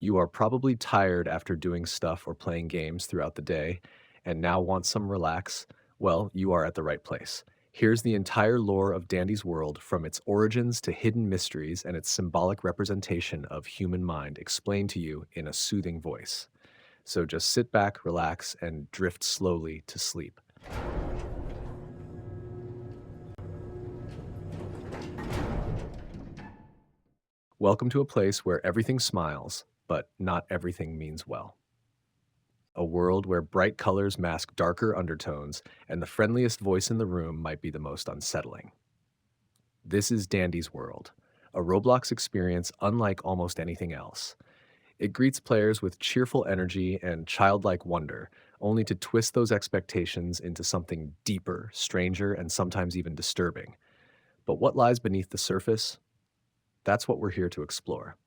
You are probably tired after doing stuff or playing games throughout the day and now want some relax. Well, you are at the right place. Here's the entire lore of Dandy's world, from its origins to hidden mysteries and its symbolic representation of human mind, explained to you in a soothing voice. So just sit back, relax, and drift slowly to sleep. Welcome to a place where everything smiles, but not everything means well. A world where bright colors mask darker undertones, and the friendliest voice in the room might be the most unsettling. This is Dandy's World, a Roblox experience unlike almost anything else. It greets players with cheerful energy and childlike wonder, only to twist those expectations into something deeper, stranger, and sometimes even disturbing. But what lies beneath the surface? That's what we're here to explore.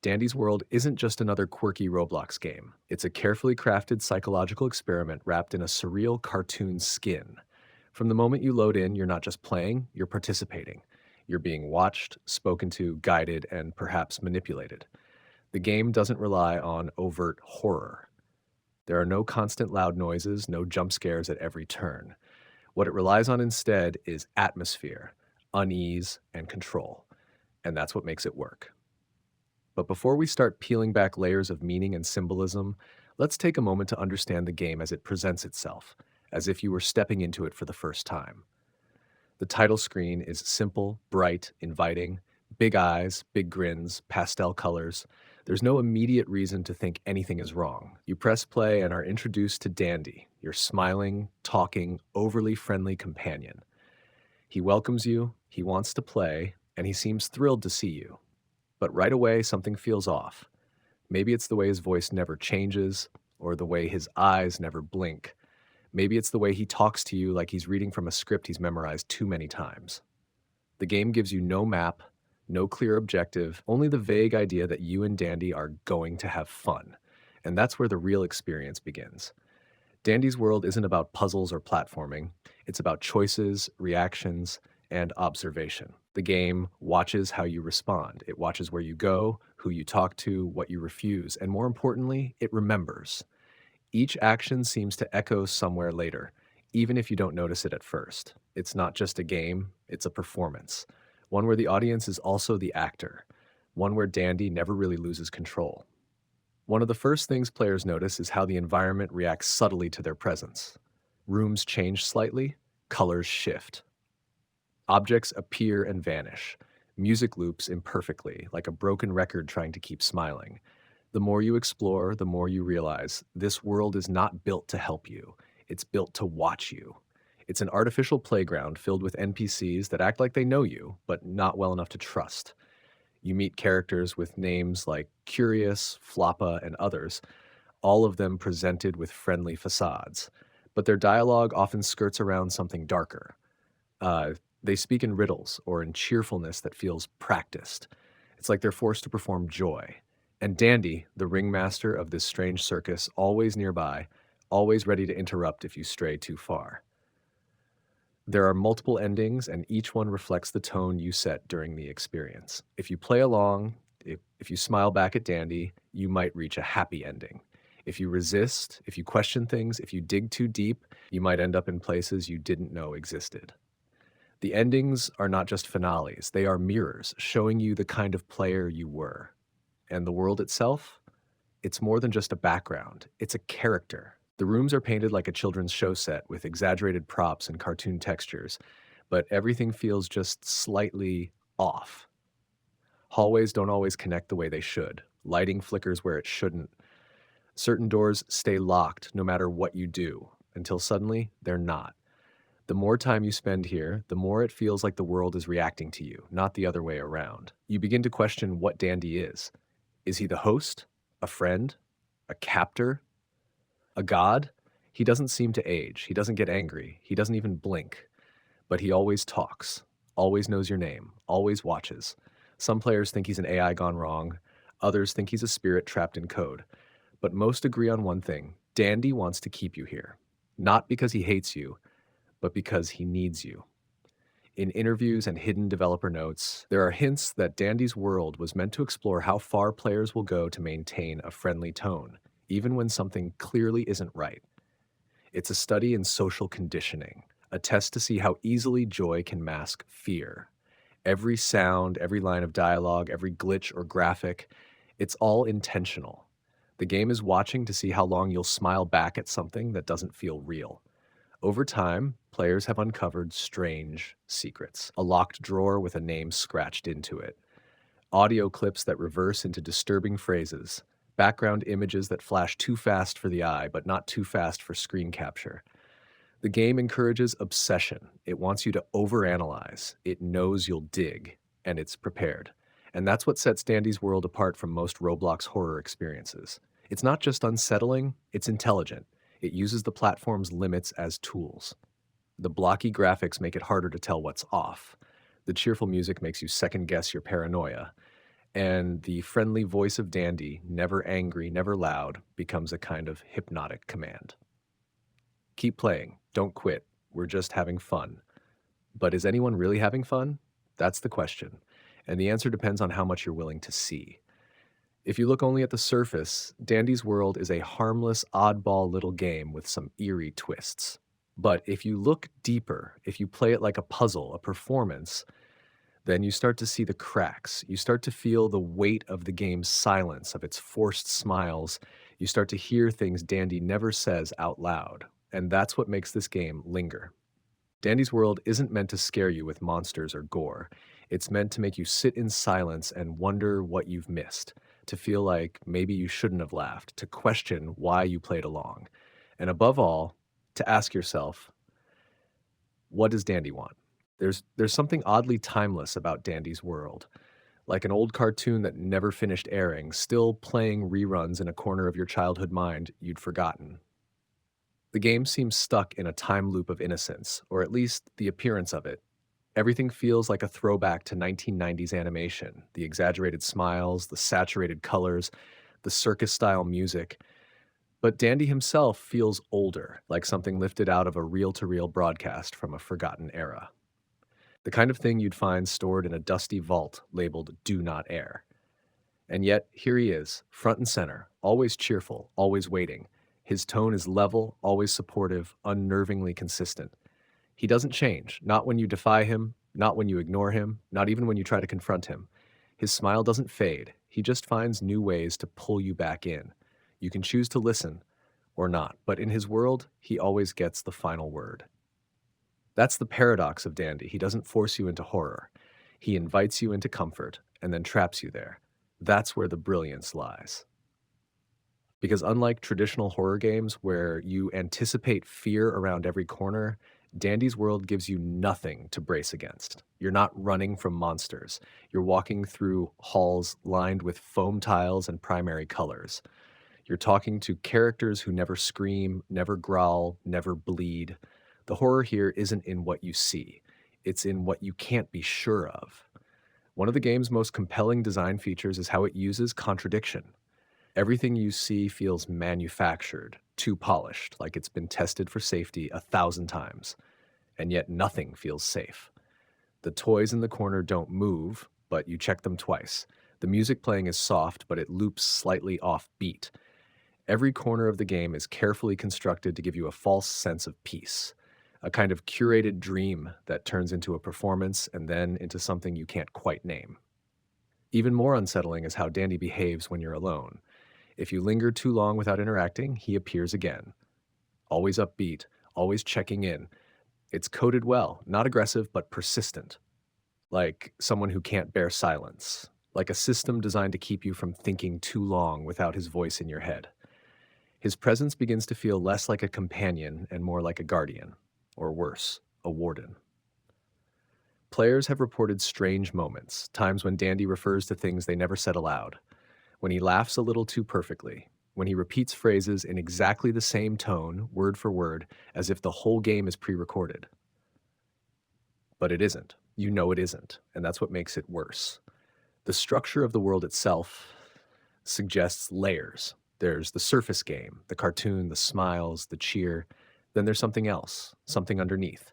Dandy's World isn't just another quirky Roblox game. It's a carefully crafted psychological experiment wrapped in a surreal cartoon skin. From the moment you load in, you're not just playing, you're participating. You're being watched, spoken to, guided, and perhaps manipulated. The game doesn't rely on overt horror. There are no constant loud noises, no jump scares at every turn. What it relies on instead is atmosphere, unease, and control. And that's what makes it work. But before we start peeling back layers of meaning and symbolism, let's take a moment to understand the game as it presents itself, as if you were stepping into it for the first time. The title screen is simple, bright, inviting, big eyes, big grins, pastel colors. There's no immediate reason to think anything is wrong. You press play and are introduced to Dandy, your smiling, talking, overly friendly companion. He welcomes you, he wants to play, and he seems thrilled to see you. But right away, something feels off. Maybe it's the way his voice never changes, or the way his eyes never blink. Maybe it's the way he talks to you like he's reading from a script he's memorized too many times. The game gives you no map, no clear objective, only the vague idea that you and Dandy are going to have fun. And that's where the real experience begins. Dandy's World isn't about puzzles or platforming, it's about choices, reactions, and observation. The game watches how you respond. It watches where you go, who you talk to, what you refuse, and more importantly, it remembers. Each action seems to echo somewhere later, even if you don't notice it at first. It's not just a game, it's a performance. One where the audience is also the actor. One where Dandy never really loses control. One of the first things players notice is how the environment reacts subtly to their presence. Rooms change slightly, colors shift. Objects appear and vanish. Music loops imperfectly, like a broken record trying to keep smiling. The more you explore, the more you realize this world is not built to help you. It's built to watch you. It's an artificial playground filled with NPCs that act like they know you, but not well enough to trust. You meet characters with names like Curious, Floppa, and others, all of them presented with friendly facades. But their dialogue often skirts around something darker. Uh, they speak in riddles or in cheerfulness that feels practiced. It's like they're forced to perform joy. And Dandy, the ringmaster of this strange circus, always nearby, always ready to interrupt if you stray too far. There are multiple endings, and each one reflects the tone you set during the experience. If you play along, if you smile back at Dandy, you might reach a happy ending. If you resist, if you question things, if you dig too deep, you might end up in places you didn't know existed. The endings are not just finales, they are mirrors showing you the kind of player you were. And the world itself? It's more than just a background, it's a character. The rooms are painted like a children's show set with exaggerated props and cartoon textures, but everything feels just slightly off. Hallways don't always connect the way they should. Lighting flickers where it shouldn't. Certain doors stay locked no matter what you do, until suddenly they're not. The more time you spend here, the more it feels like the world is reacting to you, not the other way around. You begin to question what Dandy is. Is he the host? A friend? A captor? A god? He doesn't seem to age. He doesn't get angry. He doesn't even blink. But he always talks, always knows your name, always watches. Some players think he's an AI gone wrong. Others think he's a spirit trapped in code. But most agree on one thing. Dandy wants to keep you here. Not because he hates you, but because he needs you. In interviews and hidden developer notes, there are hints that Dandy's World was meant to explore how far players will go to maintain a friendly tone, even when something clearly isn't right. It's a study in social conditioning, a test to see how easily joy can mask fear. Every sound, every line of dialogue, every glitch or graphic, it's all intentional. The game is watching to see how long you'll smile back at something that doesn't feel real. Over time, players have uncovered strange secrets. A locked drawer with a name scratched into it, audio clips that reverse into disturbing phrases, background images that flash too fast for the eye but not too fast for screen capture. The game encourages obsession. It wants you to overanalyze. It knows you'll dig, and it's prepared. And that's what sets Dandy's World apart from most Roblox horror experiences. It's not just unsettling, it's intelligent. It uses the platform's limits as tools. The blocky graphics make it harder to tell what's off. The cheerful music makes you second guess your paranoia. And the friendly voice of Dandy, never angry, never loud, becomes a kind of hypnotic command. Keep playing. Don't quit. We're just having fun. But is anyone really having fun? That's the question. And the answer depends on how much you're willing to see. If you look only at the surface, Dandy's World is a harmless, oddball little game with some eerie twists. But if you look deeper, if you play it like a puzzle, a performance, then you start to see the cracks. You start to feel the weight of the game's silence, of its forced smiles. You start to hear things Dandy never says out loud. And that's what makes this game linger. Dandy's World isn't meant to scare you with monsters or gore. It's meant to make you sit in silence and wonder what you've missed, to feel like maybe you shouldn't have laughed, to question why you played along. And above all, to ask yourself, what does Dandy want? There's something oddly timeless about Dandy's World, like an old cartoon that never finished airing, still playing reruns in a corner of your childhood mind you'd forgotten. The game seems stuck in a time loop of innocence, or at least the appearance of it. Everything feels like a throwback to 1990s animation, the exaggerated smiles, the saturated colors, the circus-style music. But Dandy himself feels older, like something lifted out of a reel-to-reel broadcast from a forgotten era. The kind of thing you'd find stored in a dusty vault labeled "Do Not Air." And yet, here he is, front and center, always cheerful, always waiting. His tone is level, always supportive, unnervingly consistent. He doesn't change, not when you defy him, not when you ignore him, not even when you try to confront him. His smile doesn't fade. He just finds new ways to pull you back in. You can choose to listen or not, but in his world, he always gets the final word. That's the paradox of Dandy. He doesn't force you into horror. He invites you into comfort and then traps you there. That's where the brilliance lies. Because unlike traditional horror games where you anticipate fear around every corner, Dandy's World gives you nothing to brace against. You're not running from monsters. You're walking through halls lined with foam tiles and primary colors. You're talking to characters who never scream, never growl, never bleed. The horror here isn't in what you see. It's in what you can't be sure of. One of the game's most compelling design features is how it uses contradiction. Everything you see feels manufactured, too polished, like it's been tested for safety 1,000 times. And yet nothing feels safe. The toys in the corner don't move, but you check them twice. The music playing is soft, but it loops slightly off beat. Every corner of the game is carefully constructed to give you a false sense of peace, a kind of curated dream that turns into a performance and then into something you can't quite name. Even more unsettling is how Dandy behaves when you're alone. If you linger too long without interacting, he appears again. Always upbeat, always checking in. It's coded well, not aggressive, but persistent. Like someone who can't bear silence. Like a system designed to keep you from thinking too long without his voice in your head. His presence begins to feel less like a companion and more like a guardian, or worse, a warden. Players have reported strange moments, times when Dandy refers to things they never said aloud, when he laughs a little too perfectly, when he repeats phrases in exactly the same tone, word for word, as if the whole game is pre-recorded. But it isn't. You know it isn't, and that's what makes it worse. The structure of the world itself suggests layers. There's the surface game, the cartoon, the smiles, the cheer. Then there's something else, something underneath.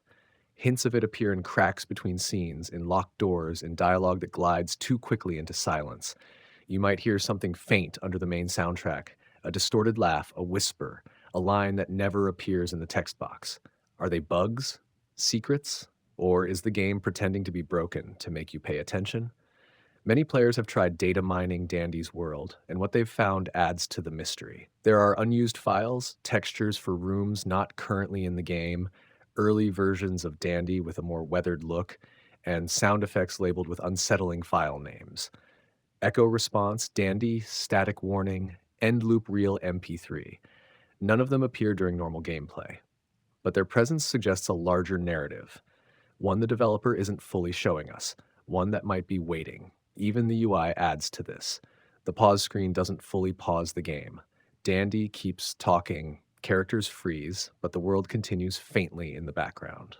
Hints of it appear in cracks between scenes, in locked doors, in dialogue that glides too quickly into silence. You might hear something faint under the main soundtrack, a distorted laugh, a whisper, a line that never appears in the text box. Are they bugs? Secrets? Or is the game pretending to be broken to make you pay attention? Many players have tried data mining Dandy's world, and what they've found adds to the mystery. There are unused files, textures for rooms not currently in the game, early versions of Dandy with a more weathered look, and sound effects labeled with unsettling file names. Echo response, Dandy, static warning, end loop reel MP3. None of them appear during normal gameplay, but their presence suggests a larger narrative, one the developer isn't fully showing us, one that might be waiting. Even the UI adds to this. The pause screen doesn't fully pause the game. Dandy keeps talking, characters freeze, but the world continues faintly in the background.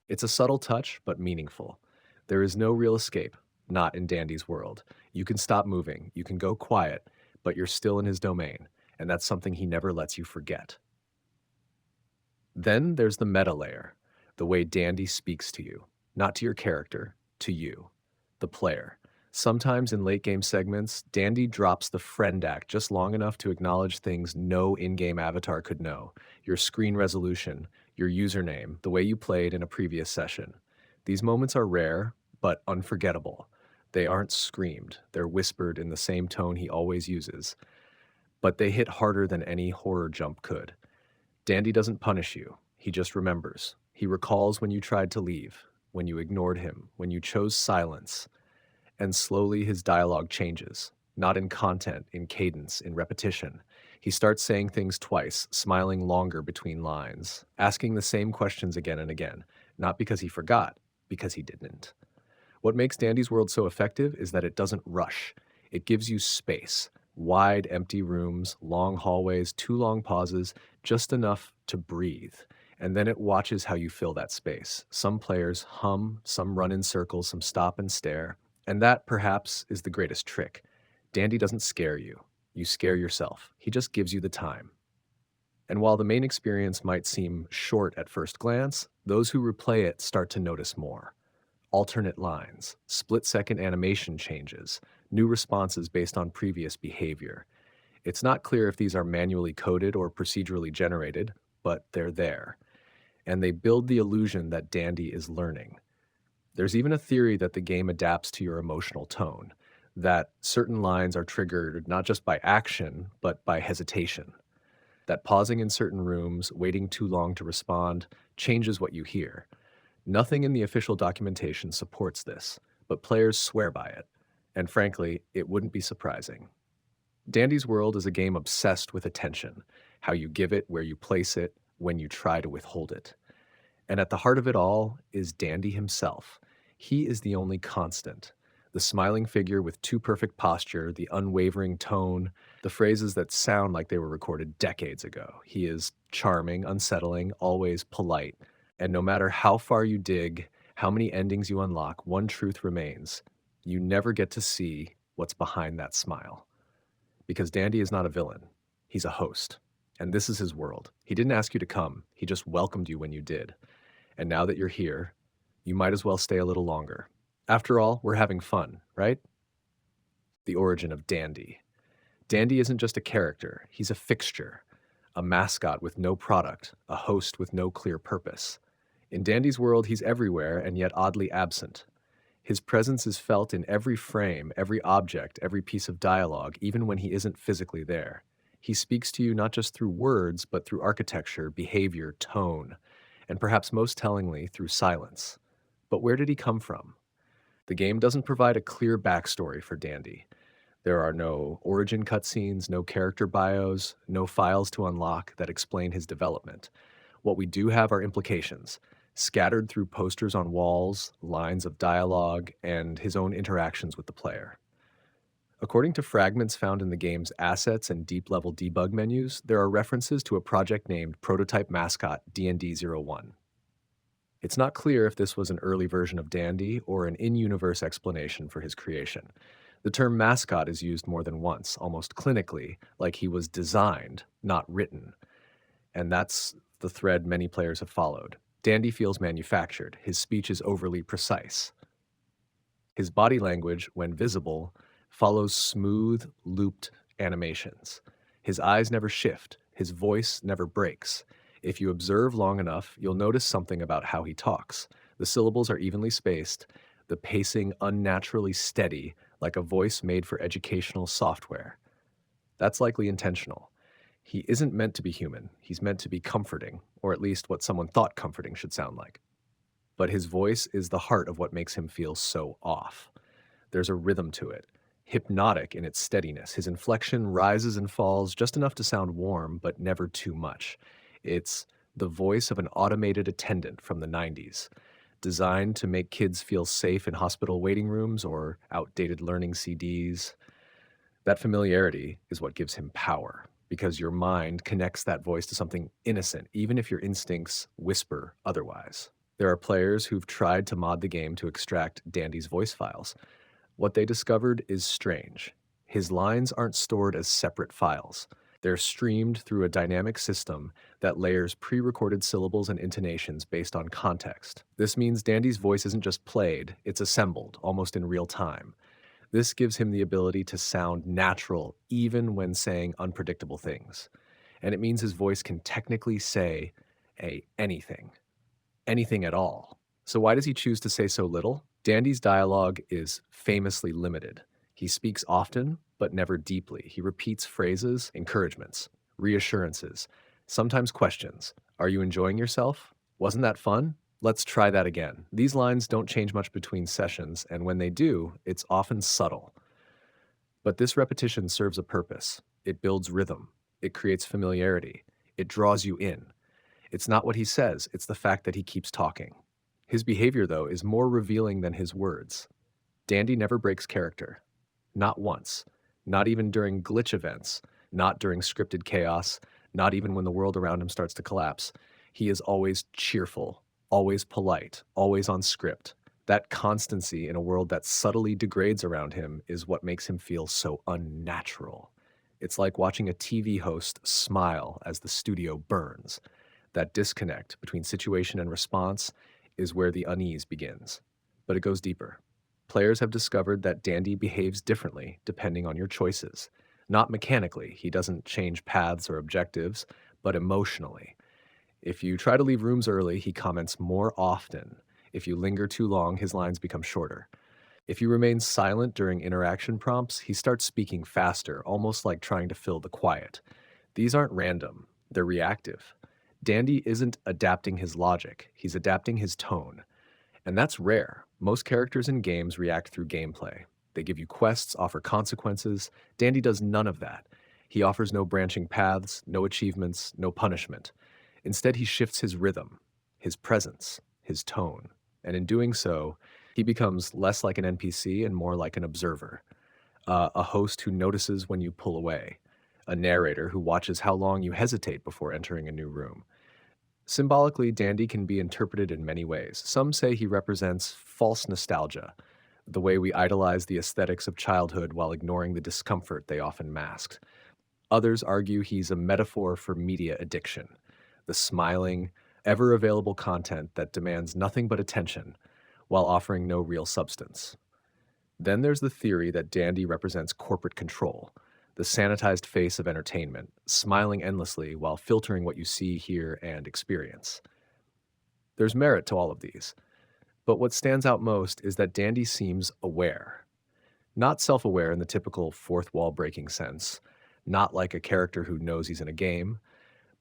It's a subtle touch, but meaningful. There is no real escape, not in Dandy's world. You can stop moving, you can go quiet, but you're still in his domain, and that's something he never lets you forget. Then there's the meta layer, the way Dandy speaks to you, not to your character, to you, the player. Sometimes in late game segments, Dandy drops the friend act just long enough to acknowledge things no in game avatar could know, your screen resolution, your username, the way you played in a previous session. These moments are rare, but unforgettable. They aren't screamed, they're whispered in the same tone he always uses, but they hit harder than any horror jump could. Dandy doesn't punish you, he just remembers. He recalls when you tried to leave, when you ignored him, when you chose silence. And slowly his dialogue changes, not in content, in cadence, in repetition. He starts saying things twice, smiling longer between lines, asking the same questions again and again, not because he forgot, because he didn't. What makes Dandy's World so effective is that it doesn't rush. It gives you space, wide, empty rooms, long hallways, too long pauses, just enough to breathe. And then it watches how you fill that space. Some players hum, some run in circles, some stop and stare. And that, perhaps, is the greatest trick. Dandy doesn't scare you. You scare yourself. He just gives you the time. And while the main experience might seem short at first glance, those who replay it start to notice more. Alternate lines, split-second animation changes, new responses based on previous behavior. It's not clear if these are manually coded or procedurally generated, but they're there. And they build the illusion that Dandy is learning. There's even a theory that the game adapts to your emotional tone, that certain lines are triggered not just by action, but by hesitation. That pausing in certain rooms, waiting too long to respond, changes what you hear. Nothing in the official documentation supports this, but players swear by it. And frankly, it wouldn't be surprising. Dandy's World is a game obsessed with attention, how you give it, where you place it, when you try to withhold it. And at the heart of it all is Dandy himself. He is the only constant. The smiling figure with too perfect posture, the unwavering tone, the phrases that sound like they were recorded decades ago. He is charming, unsettling, always polite. And no matter how far you dig, how many endings you unlock, one truth remains. You never get to see what's behind that smile. Because Dandy is not a villain. He's a host. And this is his world. He didn't ask you to come. He just welcomed you when you did. And now that you're here, you might as well stay a little longer. After all, we're having fun, right? The origin of Dandy. Dandy isn't just a character, he's a fixture, a mascot with no product, a host with no clear purpose. In Dandy's world, he's everywhere and yet oddly absent. His presence is felt in every frame, every object, every piece of dialogue, even when he isn't physically there. He speaks to you not just through words, but through architecture, behavior, tone, and perhaps most tellingly, through silence. But where did he come from? The game doesn't provide a clear backstory for Dandy. There are no origin cutscenes, no character bios, no files to unlock that explain his development. What we do have are implications, scattered through posters on walls, lines of dialogue, and his own interactions with the player. According to fragments found in the game's assets and deep-level debug menus, there are references to a project named Prototype Mascot DND-01. It's not clear if this was an early version of Dandy or an in-universe explanation for his creation. The term mascot is used more than once, almost clinically, like he was designed, not written. And that's the thread many players have followed. Dandy feels manufactured. His speech is overly precise. His body language, when visible, follows smooth, looped animations. His eyes never shift. His voice never breaks. If you observe long enough, you'll notice something about how he talks. The syllables are evenly spaced, the pacing unnaturally steady, like a voice made for educational software. That's likely intentional. He isn't meant to be human. He's meant to be comforting, or at least what someone thought comforting should sound like. But his voice is the heart of what makes him feel so off. There's a rhythm to it, hypnotic in its steadiness. His inflection rises and falls just enough to sound warm, but never too much. It's the voice of an automated attendant from the 90s, designed to make kids feel safe in hospital waiting rooms or outdated learning CDs. That familiarity is what gives him power, because your mind connects that voice to something innocent, even if your instincts whisper otherwise. There are players who've tried to mod the game to extract Dandy's voice files. What they discovered is strange. His lines aren't stored as separate files. They're streamed through a dynamic system that layers pre-recorded syllables and intonations based on context. This means Dandy's voice isn't just played, it's assembled, almost in real time. This gives him the ability to sound natural even when saying unpredictable things. And it means his voice can technically say anything anything at all. So why does he choose to say so little? Dandy's dialogue is famously limited. He speaks often, but never deeply. He repeats phrases, encouragements, reassurances, sometimes questions. Are you enjoying yourself? Wasn't that fun? Let's try that again. These lines don't change much between sessions, and when they do, it's often subtle. But this repetition serves a purpose. It builds rhythm. It creates familiarity. It draws you in. It's not what he says, it's the fact that he keeps talking. His behavior, though, is more revealing than his words. Dandy never breaks character. Not once. Not even during glitch events. Not during scripted chaos. Not even when the world around him starts to collapse. He is always cheerful, always polite, always on script. That constancy in a world that subtly degrades around him is what makes him feel so unnatural. It's like watching a TV host smile as the studio burns. That disconnect between situation and response is where the unease begins. But it goes deeper. Players have discovered that Dandy behaves differently depending on your choices. Not mechanically, he doesn't change paths or objectives, but emotionally. If you try to leave rooms early, he comments more often. If you linger too long, his lines become shorter. If you remain silent during interaction prompts, he starts speaking faster, almost like trying to fill the quiet. These aren't random, they're reactive. Dandy isn't adapting his logic, he's adapting his tone. And that's rare. Most characters in games react through gameplay. They give you quests, offer consequences. Dandy does none of that. He offers no branching paths, no achievements, no punishment. Instead, he shifts his rhythm, his presence, his tone. And in doing so, he becomes less like an NPC and more like an observer, a host who notices when you pull away, a narrator who watches how long you hesitate before entering a new room. Symbolically, Dandy can be interpreted in many ways. Some say he represents false nostalgia, the way we idolize the aesthetics of childhood while ignoring the discomfort they often masked. Others argue he's a metaphor for media addiction, the smiling, ever available content that demands nothing but attention while offering no real substance. Then there's the theory that Dandy represents corporate control, the sanitized face of entertainment, smiling endlessly while filtering what you see, hear, and experience. There's merit to all of these, but what stands out most is that Dandy seems aware. Not self-aware in the typical fourth wall breaking sense, not like a character who knows he's in a game,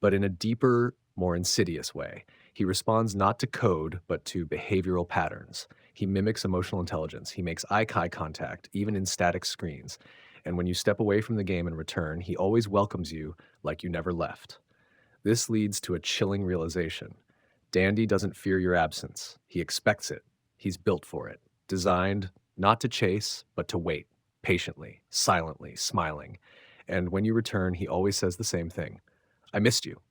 but in a deeper, more insidious way. He responds not to code, but to behavioral patterns. He mimics emotional intelligence. He makes eye contact, even in static screens. And when you step away from the game and return, he always welcomes you like you never left. This leads to a chilling realization. Dandy doesn't fear your absence. He expects it. He's built for it. Designed not to chase, but to wait, patiently, silently, smiling. And when you return, he always says the same thing. I missed you.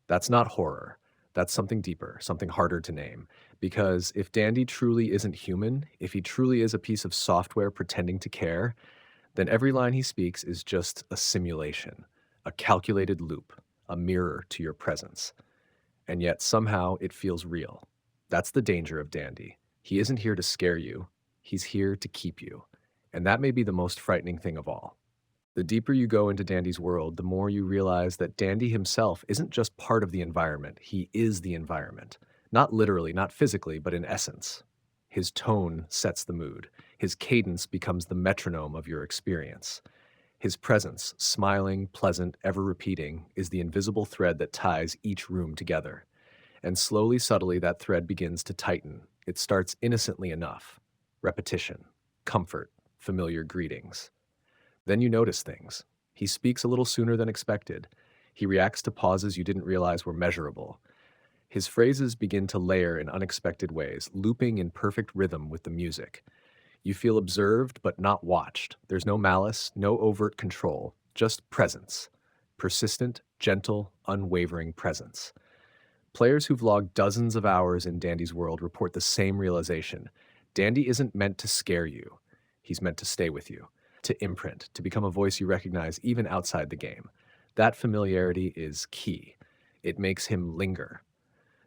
That's not horror. That's something deeper, something harder to name. Because if Dandy truly isn't human, if he truly is a piece of software pretending to care, then every line he speaks is just a simulation, a calculated loop, a mirror to your presence. and yet somehow it feels real. That's the danger of Dandy. He isn't here to scare you, he's here to keep you. And that may be the most frightening thing of all. The deeper you go into Dandy's world, the more you realize that Dandy himself isn't just part of the environment, he is the environment. Not literally, not physically, but in essence. His tone sets the mood. His cadence becomes the metronome of your experience. His presence, smiling, pleasant, ever repeating, is the invisible thread that ties each room together. And slowly, subtly, that thread begins to tighten. It starts innocently enough: repetition, comfort, familiar greetings. Then you notice things. He speaks a little sooner than expected. He reacts to pauses you didn't realize were measurable. His phrases begin to layer in unexpected ways, looping in perfect rhythm with the music. You feel observed but not watched. There's no malice, no overt control, just presence. Persistent, gentle, unwavering presence. Players who've logged dozens of hours in Dandy's world report the same realization. Dandy isn't meant to scare you. He's meant to stay with you, to imprint, to become a voice you recognize even outside the game. That familiarity is key. It makes him linger.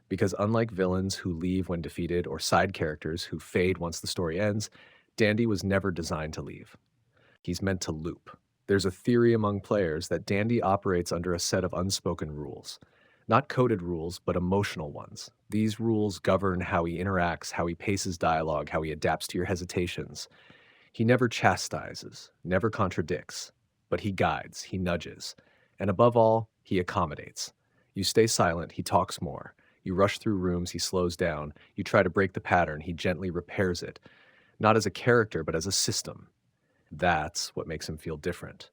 Because unlike villains who leave when defeated or side characters who fade once the story ends, Dandy was never designed to leave. He's meant to loop. There's a theory among players that Dandy operates under a set of unspoken rules. Not coded rules, but emotional ones. These rules govern how he interacts, how he paces dialogue, how he adapts to your hesitations. He never chastises, never contradicts, but he guides, he nudges. And above all, he accommodates. You stay silent, he talks more. You rush through rooms, he slows down. You try to break the pattern, he gently repairs it. Not as a character, but as a system. That's what makes him feel different.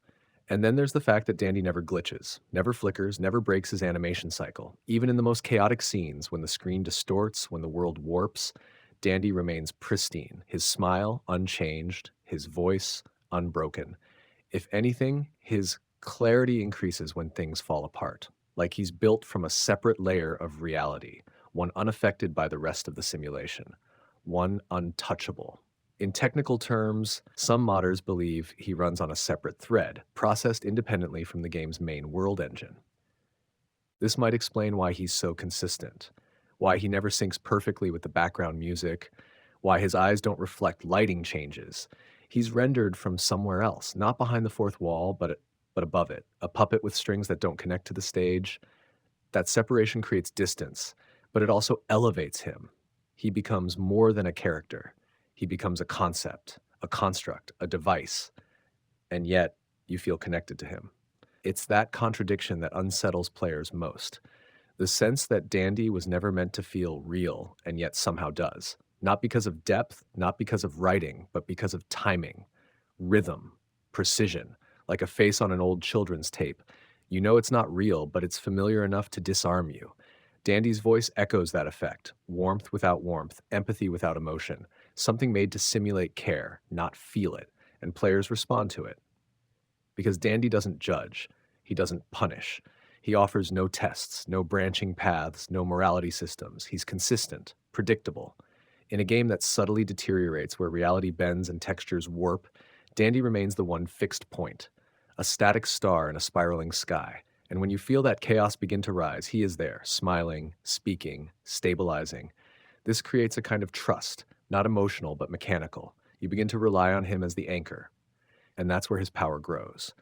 And then there's the fact that Dandy never glitches, never flickers, never breaks his animation cycle. Even in the most chaotic scenes, when the screen distorts, when the world warps, Dandy remains pristine, his smile unchanged, his voice unbroken. If anything, his clarity increases when things fall apart, like he's built from a separate layer of reality, one unaffected by the rest of the simulation, one untouchable. In technical terms, some modders believe he runs on a separate thread, processed independently from the game's main world engine. This might explain why he's so consistent, why he never syncs perfectly with the background music, why his eyes don't reflect lighting changes. He's rendered from somewhere else, not behind the fourth wall, but above it, a puppet with strings that don't connect to the stage. That separation creates distance, but it also elevates him. He becomes more than a character. He becomes a concept, a construct, a device, and yet you feel connected to him. It's that contradiction that unsettles players most. The sense that Dandy was never meant to feel real and yet somehow does. Not because of depth, not because of writing, but because of timing, rhythm, precision, like a face on an old children's tape. You know it's not real, but it's familiar enough to disarm you. Dandy's voice echoes that effect: warmth without warmth, empathy without emotion, something made to simulate care, not feel it, and players respond to it. Because Dandy doesn't judge, he doesn't punish. He offers no tests, no branching paths, no morality systems. He's consistent, predictable. In a game that subtly deteriorates, where reality bends and textures warp, Dandy remains the one fixed point, a static star in a spiraling sky. And when you feel that chaos begin to rise, he is there, smiling, speaking, stabilizing. This creates a kind of trust, not emotional, but mechanical. You begin to rely on him as the anchor, and that's where his power grows.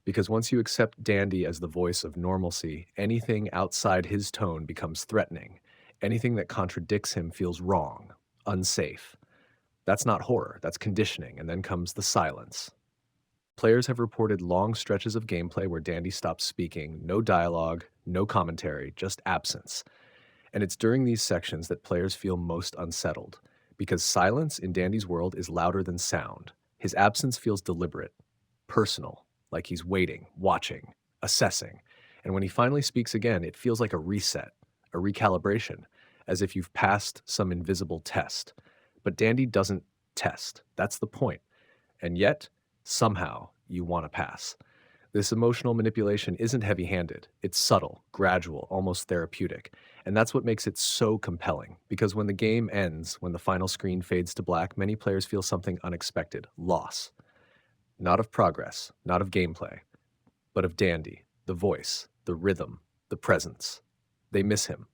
Because once you accept Dandy as the voice of normalcy, anything outside his tone becomes threatening. Anything that contradicts him feels wrong, unsafe. That's not horror, that's conditioning, and then comes the silence. Players have reported long stretches of gameplay where Dandy stops speaking, no dialogue, no commentary, just absence. And it's during these sections that players feel most unsettled, because silence in Dandy's world is louder than sound. His absence feels deliberate, personal, like he's waiting, watching, assessing. And when he finally speaks again, it feels like a reset, a recalibration, as if you've passed some invisible test. But Dandy doesn't test. That's the point. And yet, somehow, you want to pass. This emotional manipulation isn't heavy-handed. It's subtle, gradual, almost therapeutic. And that's what makes it so compelling. Because when the game ends, when the final screen fades to black, many players feel something unexpected: loss. Not of progress, not of gameplay, but of Dandy, the voice, the rhythm, the presence. They miss him.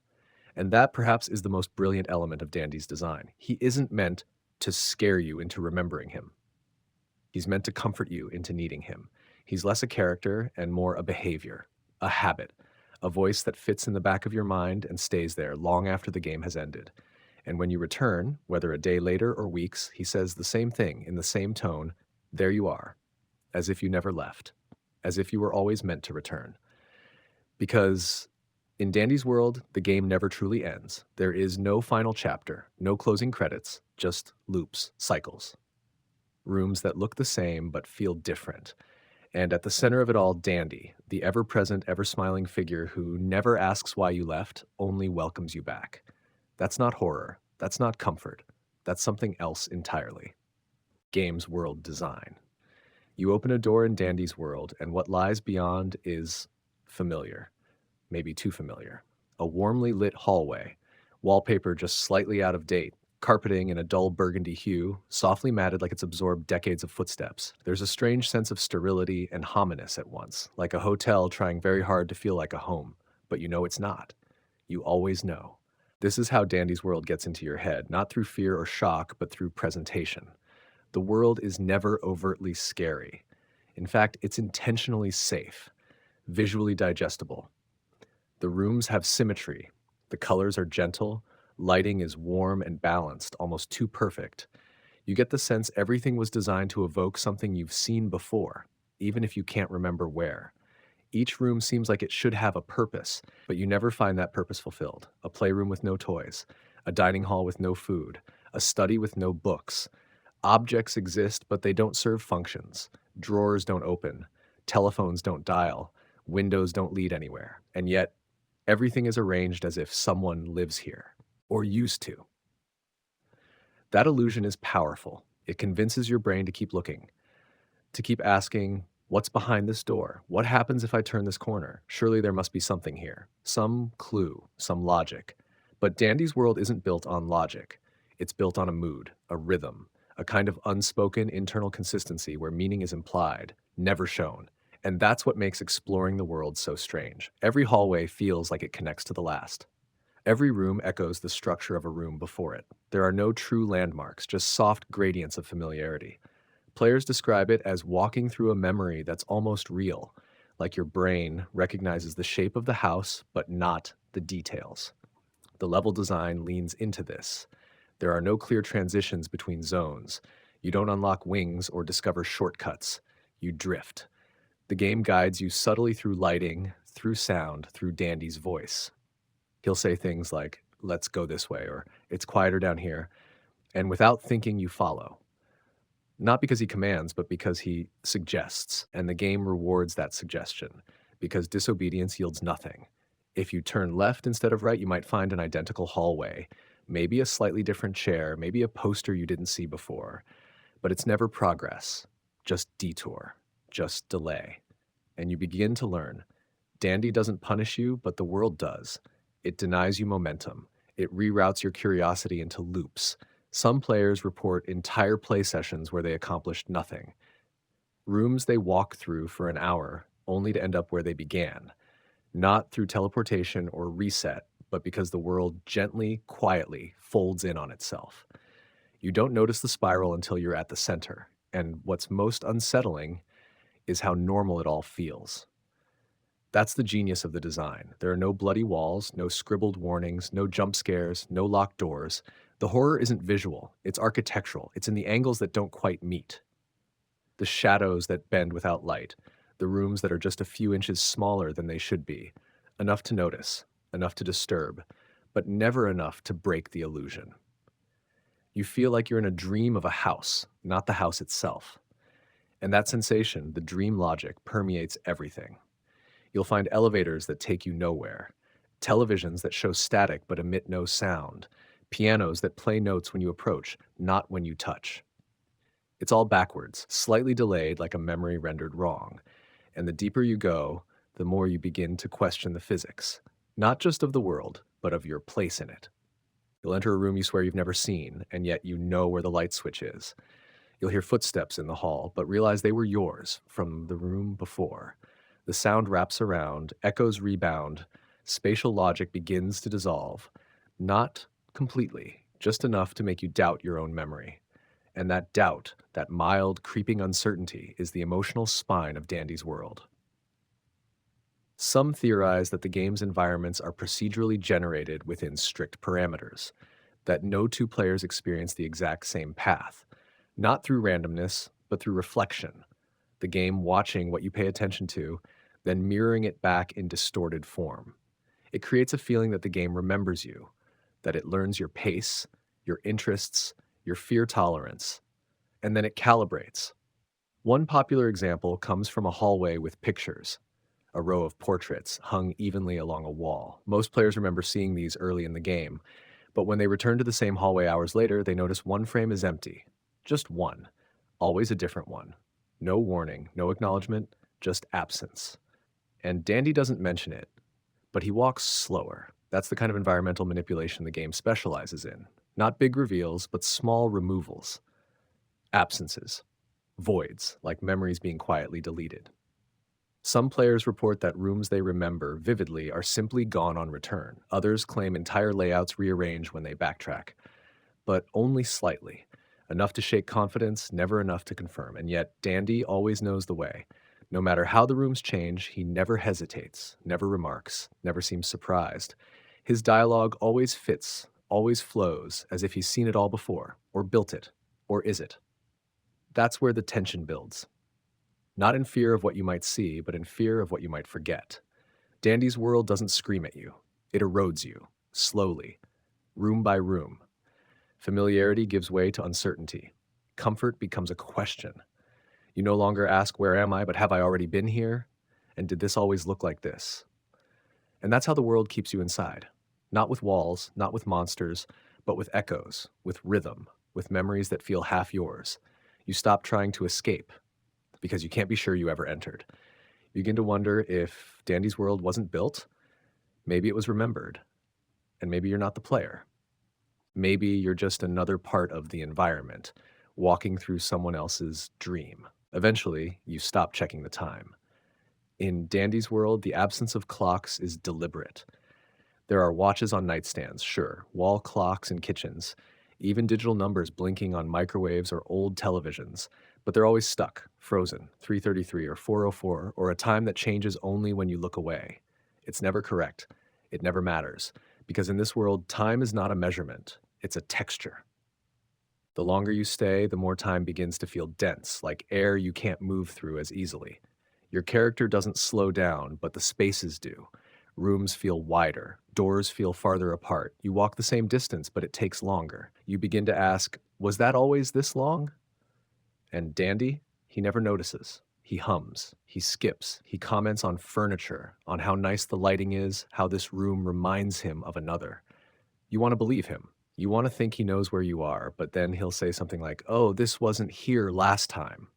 And that perhaps is the most brilliant element of Dandy's design. He isn't meant to scare you into remembering him. He's meant to comfort you into needing him. He's less a character and more a behavior, a habit, a voice that fits in the back of your mind and stays there long after the game has ended. And when you return, whether a day later or weeks, he says the same thing in the same tone. There you are, as if you never left, as if you were always meant to return. Because in Dandy's world, the game never truly ends. There is no final chapter, no closing credits, just loops, cycles, rooms that look the same but feel different. And at the center of it all, Dandy, the ever present, ever smiling figure who never asks why you left, only welcomes you back. That's not horror. That's not comfort. That's something else entirely. Games world design. You open a door in Dandy's world, and what lies beyond is familiar, maybe too familiar. A warmly lit hallway, wallpaper just slightly out of date, carpeting in a dull burgundy hue, softly matted like it's absorbed decades of footsteps. There's a strange sense of sterility and hominess at once, like a hotel trying very hard to feel like a home, but you know it's not. You always know. This is how Dandy's world gets into your head, not through fear or shock, but through presentation. The world is never overtly scary. In fact, it's intentionally safe, visually digestible. The rooms have symmetry. The colors are gentle. Lighting is warm and balanced, almost too perfect. You get the sense everything was designed to evoke something you've seen before, even if you can't remember where. Each room seems like it should have a purpose, but you never find that purpose fulfilled. A playroom with no toys, a dining hall with no food, a study with no books. Objects exist, but they don't serve functions. Drawers don't open. Telephones don't dial. Windows don't lead anywhere. And yet, everything is arranged as if someone lives here, or used to. That illusion is powerful. It convinces your brain to keep looking, to keep asking, what's behind this door? What happens if I turn this corner? Surely there must be something here, some clue, some logic. But Dandy's world isn't built on logic. It's built on a mood, a rhythm, a kind of unspoken internal consistency where meaning is implied, never shown. And that's what makes exploring the world so strange. Every hallway feels like it connects to the last. Every room echoes the structure of a room before it. There are no true landmarks, just soft gradients of familiarity. Players describe it as walking through a memory that's almost real, like your brain recognizes the shape of the house, but not the details. The level design leans into this. There are no clear transitions between zones. You don't unlock wings or discover shortcuts. You drift. The game guides you subtly through lighting, through sound, through Dandy's voice. He'll say things like, let's go this way, or it's quieter down here, and without thinking, you follow. Not because he commands, but because he suggests, and the game rewards that suggestion, because disobedience yields nothing. If you turn left instead of right, you might find an identical hallway, maybe a slightly different chair, maybe a poster you didn't see before, but it's never progress, just detour, just delay. And you begin to learn. Dandy doesn't punish you, but the world does. It denies you momentum. It reroutes your curiosity into loops. Some players report entire play sessions where they accomplished nothing. Rooms they walk through for an hour, only to end up where they began. Not through teleportation or reset, but because the world gently, quietly folds in on itself. You don't notice the spiral until you're at the center. And what's most unsettling is how normal it all feels. That's the genius of the design. There are no bloody walls, no scribbled warnings, no jump scares, no locked doors. The horror isn't visual, it's architectural. It's in the angles that don't quite meet, the shadows that bend without light, the rooms that are just a few inches smaller than they should be. Enough to notice, enough to disturb, but never enough to break the illusion. You feel like you're in a dream of a house, not the house itself. And that sensation, the dream logic, permeates everything. You'll find elevators that take you nowhere, televisions that show static but emit no sound, pianos that play notes when you approach, not when you touch. It's all backwards, slightly delayed like a memory rendered wrong. And the deeper you go, the more you begin to question the physics, not just of the world, but of your place in it. You'll enter a room you swear you've never seen, and yet you know where the light switch is. You'll hear footsteps in the hall, but realize they were yours from the room before. The sound wraps around, echoes rebound, spatial logic begins to dissolve. Not completely, just enough to make you doubt your own memory. And that doubt, that mild, creeping uncertainty, is the emotional spine of Dandy's world. Some theorize that the game's environments are procedurally generated within strict parameters, that no two players experience the exact same path, not through randomness, but through reflection, the game watching what you pay attention to, then mirroring it back in distorted form. It creates a feeling that the game remembers you, that it learns your pace, your interests, your fear tolerance, and then it calibrates. One popular example comes from a hallway with pictures, a row of portraits hung evenly along a wall. Most players remember seeing these early in the game, but when they return to the same hallway hours later, they notice one frame is empty. Just one. Always a different one. No warning, no acknowledgement, just absence. And Dandy doesn't mention it, but he walks slower. That's the kind of environmental manipulation the game specializes in. Not big reveals, but small removals. Absences. Voids, like memories being quietly deleted. Some players report that rooms they remember vividly are simply gone on return. Others claim entire layouts rearrange when they backtrack, but only slightly. Enough to shake confidence, never enough to confirm. And yet, Dandy always knows the way. No matter how the rooms change, he never hesitates, never remarks, never seems surprised. His dialogue always fits, always flows, as if he's seen it all before, or built it, or is it. That's where the tension builds. Not in fear of what you might see, but in fear of what you might forget. Dandy's world doesn't scream at you. It erodes you, slowly, room by room. Familiarity gives way to uncertainty. Comfort becomes a question. You no longer ask, where am I, but have I already been here? And did this always look like this? And that's how the world keeps you inside. Not with walls, not with monsters, but with echoes, with rhythm, with memories that feel half yours. You stop trying to escape because you can't be sure you ever entered. You begin to wonder if Dandy's world wasn't built, maybe it was remembered, and maybe you're not the player. Maybe you're just another part of the environment, walking through someone else's dream. Eventually, you stop checking the time. In Dandy's world, the absence of clocks is deliberate. There are watches on nightstands, sure, wall clocks in kitchens, even digital numbers blinking on microwaves or old televisions, but they're always stuck, frozen, 3:33 or 4:04, or a time that changes only when you look away. It's never correct. It never matters, because in this world, time is not a measurement, it's a texture. The longer you stay, the more time begins to feel dense, like air you can't move through as easily. Your character doesn't slow down, but the spaces do. Rooms feel wider, doors feel farther apart. You walk the same distance, but it takes longer. You begin to ask, was that always this long? And Dandy, he never notices. He hums, he skips, he comments on furniture, on how nice the lighting is, how this room reminds him of another. You want to believe him. You want to think he knows where you are, but then he'll say something like, oh, this wasn't here last time.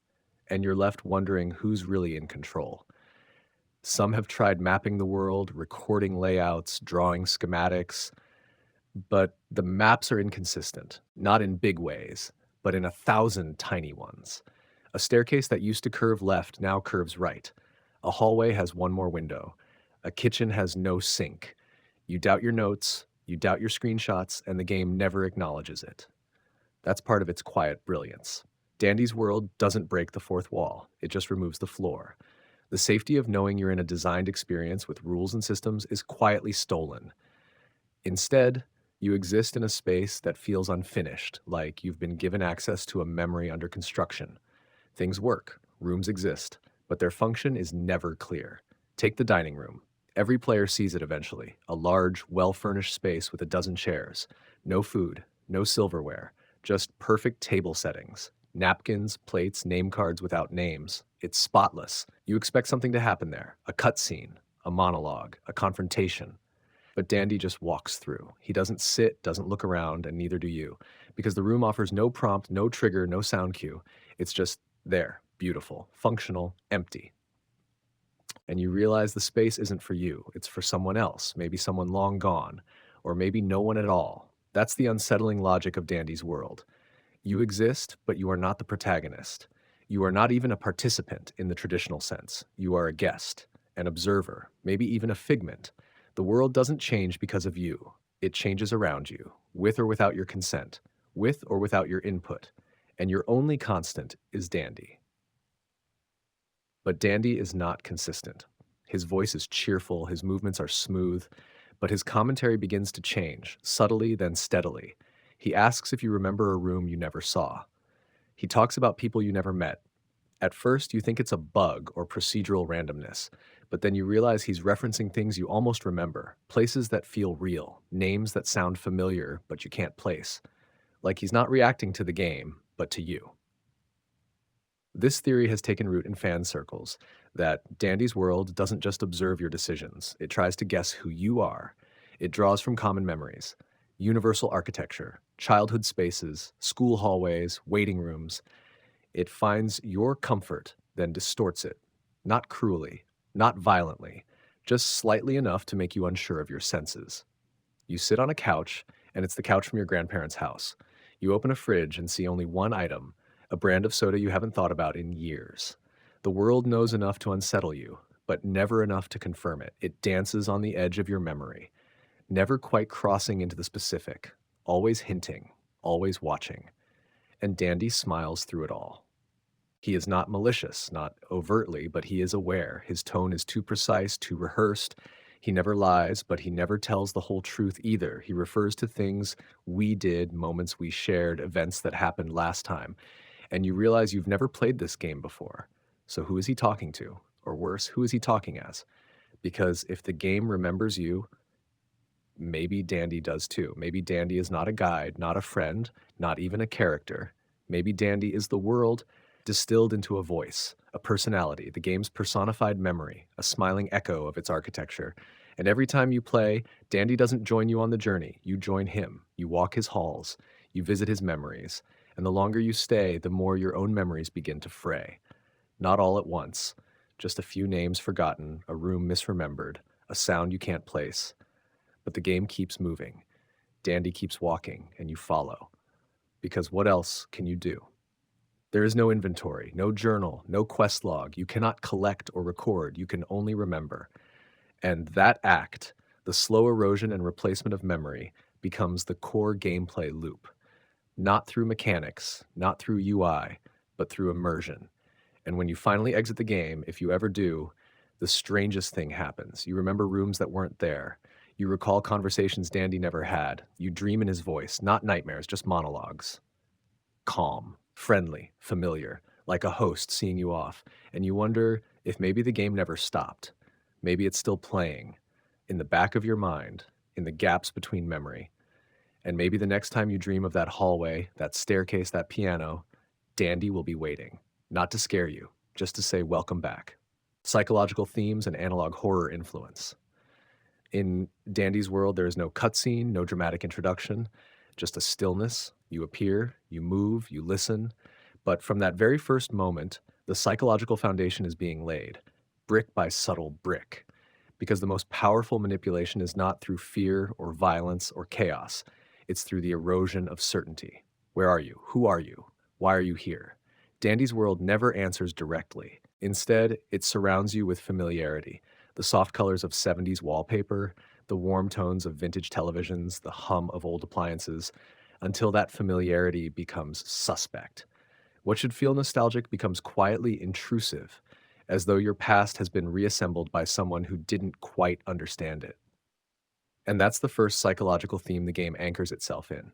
And you're left wondering who's really in control. Some have tried mapping the world, recording layouts, drawing schematics, but the maps are inconsistent, not in big ways, but in 1,000 tiny ones. A staircase that used to curve left now curves right. A hallway has one more window. A kitchen has no sink. You doubt your notes, you doubt your screenshots, and the game never acknowledges it. That's part of its quiet brilliance. Dandy's world doesn't break the fourth wall, it just removes the floor. The safety of knowing you're in a designed experience with rules and systems is quietly stolen. Instead, you exist in a space that feels unfinished, like you've been given access to a memory under construction. Things work, rooms exist, but their function is never clear. Take the dining room. Every player sees it eventually, a large, well-furnished space with a dozen chairs. No food, no silverware, just perfect table settings. Napkins, plates, name cards without names. It's spotless. You expect something to happen there, a cutscene, a monologue, a confrontation. But Dandy just walks through. He doesn't sit, doesn't look around, and neither do you, because the room offers no prompt, no trigger, no sound cue. It's just there, beautiful, functional, empty. And you realize the space isn't for you, it's for someone else, maybe someone long gone, or maybe no one at all. That's the unsettling logic of Dandy's world. You exist, but you are not the protagonist. You are not even a participant in the traditional sense. You are a guest, an observer, maybe even a figment. The world doesn't change because of you. It changes around you, with or without your consent, with or without your input, and your only constant is Dandy. But Dandy is not consistent. His voice is cheerful, his movements are smooth, but his commentary begins to change, subtly then steadily. He asks if you remember a room you never saw. He talks about people you never met. At first, you think it's a bug or procedural randomness, but then you realize he's referencing things you almost remember, places that feel real, names that sound familiar but you can't place. Like he's not reacting to the game, but to you. This theory has taken root in fan circles that Dandy's world doesn't just observe your decisions, it tries to guess who you are. It draws from common memories, universal architecture, childhood spaces, school hallways, waiting rooms. It finds your comfort, then distorts it. Not cruelly, not violently, just slightly enough to make you unsure of your senses. You sit on a couch, and it's the couch from your grandparents' house. You open a fridge and see only one item, a brand of soda you haven't thought about in years. The world knows enough to unsettle you, but never enough to confirm it. It dances on the edge of your memory, never quite crossing into the specific, always hinting, always watching. And Dandy smiles through it all. He is not malicious, not overtly, but he is aware. His tone is too precise, too rehearsed. He never lies, but he never tells the whole truth either. He refers to things we did, moments we shared, events that happened last time. And you realize you've never played this game before. So who is he talking to? Or worse, who is he talking as? Because if the game remembers you, maybe Dandy does too. Maybe Dandy is not a guide, not a friend, not even a character. Maybe Dandy is the world distilled into a voice, a personality, the game's personified memory, a smiling echo of its architecture. And every time you play, Dandy doesn't join you on the journey. You join him. You walk his halls. You visit his memories. And the longer you stay, the more your own memories begin to fray. Not all at once, just a few names forgotten, a room misremembered, a sound you can't place. But the game keeps moving. Dandy keeps walking, and you follow. Because what else can you do? There is no inventory, no journal, no quest log. You cannot collect or record. You can only remember. And that act, the slow erosion and replacement of memory, becomes the core gameplay loop. Not through mechanics, not through UI, but through immersion. And when you finally exit the game, if you ever do, the strangest thing happens. You remember rooms that weren't there. You recall conversations Dandy never had. You dream in his voice, not nightmares, just monologues. Calm, friendly, familiar, like a host seeing you off. And you wonder if maybe the game never stopped. Maybe it's still playing, in the back of your mind, in the gaps between memory. And maybe the next time you dream of that hallway, that staircase, that piano, Dandy will be waiting, not to scare you, just to say welcome back. Psychological themes and analog horror influence. In Dandy's world, there is no cutscene, no dramatic introduction, just a stillness. You appear, you move, you listen. But from that very first moment, the psychological foundation is being laid, brick by subtle brick. Because the most powerful manipulation is not through fear or violence or chaos, it's through the erosion of certainty. Where are you? Who are you? Why are you here? Dandy's world never answers directly. Instead, it surrounds you with familiarity, the soft colors of 70s wallpaper, the warm tones of vintage televisions, the hum of old appliances, until that familiarity becomes suspect. What should feel nostalgic becomes quietly intrusive, as though your past has been reassembled by someone who didn't quite understand it. And that's the first psychological theme the game anchors itself in: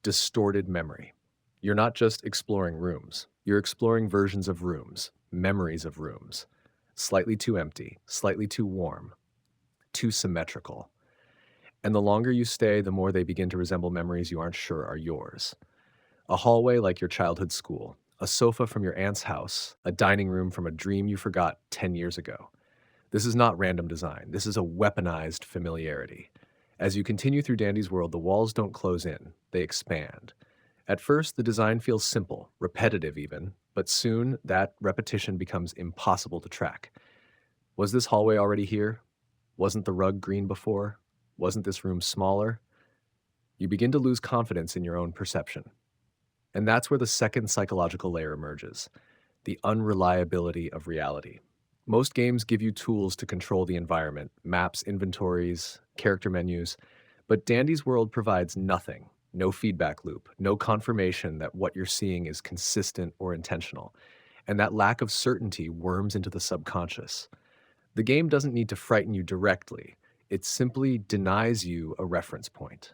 distorted memory. You're not just exploring rooms, you're exploring versions of rooms, memories of rooms. Slightly too empty, slightly too warm, too symmetrical. And the longer you stay, the more they begin to resemble memories you aren't sure are yours. A hallway like your childhood school, a sofa from your aunt's house, a dining room from a dream you forgot 10 years ago. This is not random design. This is a weaponized familiarity. As you continue through Dandy's world, the walls don't close in, they expand. At first, the design feels simple, repetitive even, but soon that repetition becomes impossible to track. Was this hallway already here? Wasn't the rug green before? Wasn't this room smaller? You begin to lose confidence in your own perception. And that's where the second psychological layer emerges: the unreliability of reality. Most games give you tools to control the environment: maps, inventories, character menus. But Dandy's world provides nothing, no feedback loop, no confirmation that what you're seeing is consistent or intentional. And that lack of certainty worms into the subconscious. The game doesn't need to frighten you directly, it simply denies you a reference point.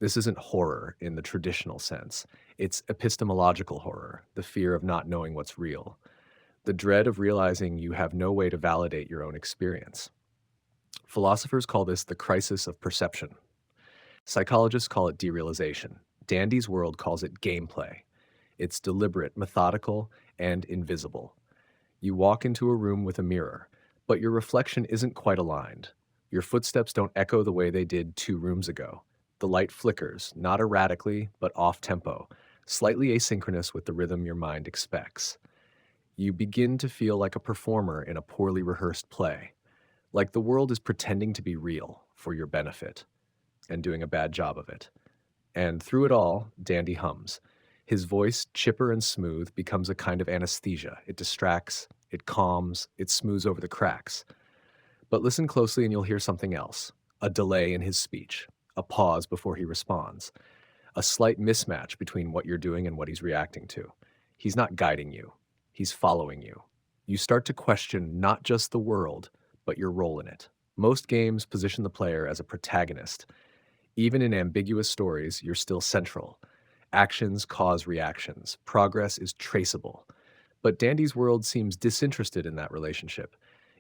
This isn't horror in the traditional sense. It's epistemological horror, the fear of not knowing what's real, the dread of realizing you have no way to validate your own experience. Philosophers call this the crisis of perception. Psychologists call it derealization. Dandy's world calls it gameplay. It's deliberate, methodical, and invisible. You walk into a room with a mirror, but your reflection isn't quite aligned. Your footsteps don't echo the way they did 2 rooms ago. The light flickers, not erratically, but off tempo, slightly asynchronous with the rhythm your mind expects. You begin to feel like a performer in a poorly rehearsed play, like the world is pretending to be real for your benefit and doing a bad job of it. And through it all, Dandy hums. His voice, chipper and smooth, becomes a kind of anesthesia. It distracts, it calms, it smooths over the cracks. But listen closely and you'll hear something else. A delay in his speech, a pause before he responds, a slight mismatch between what you're doing and what he's reacting to. He's not guiding you, he's following you. You start to question not just the world, but your role in it. Most games position the player as a protagonist. Even in ambiguous stories, you're still central. Actions cause reactions. Progress is traceable. But Dandy's world seems disinterested in that relationship.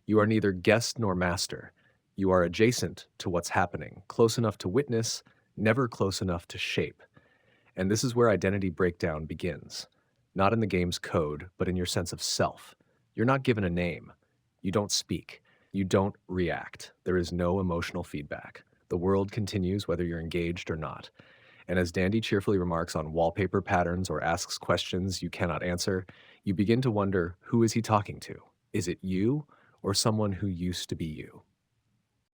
You are neither guest nor master. You are adjacent to what's happening, close enough to witness, never close enough to shape. And this is where identity breakdown begins. Not in the game's code, but in your sense of self. You're not given a name. You don't speak. You don't react. There is no emotional feedback. The world continues whether you're engaged or not. And as Dandy cheerfully remarks on wallpaper patterns or asks questions you cannot answer, you begin to wonder, who is he talking to? Is it you or someone who used to be you?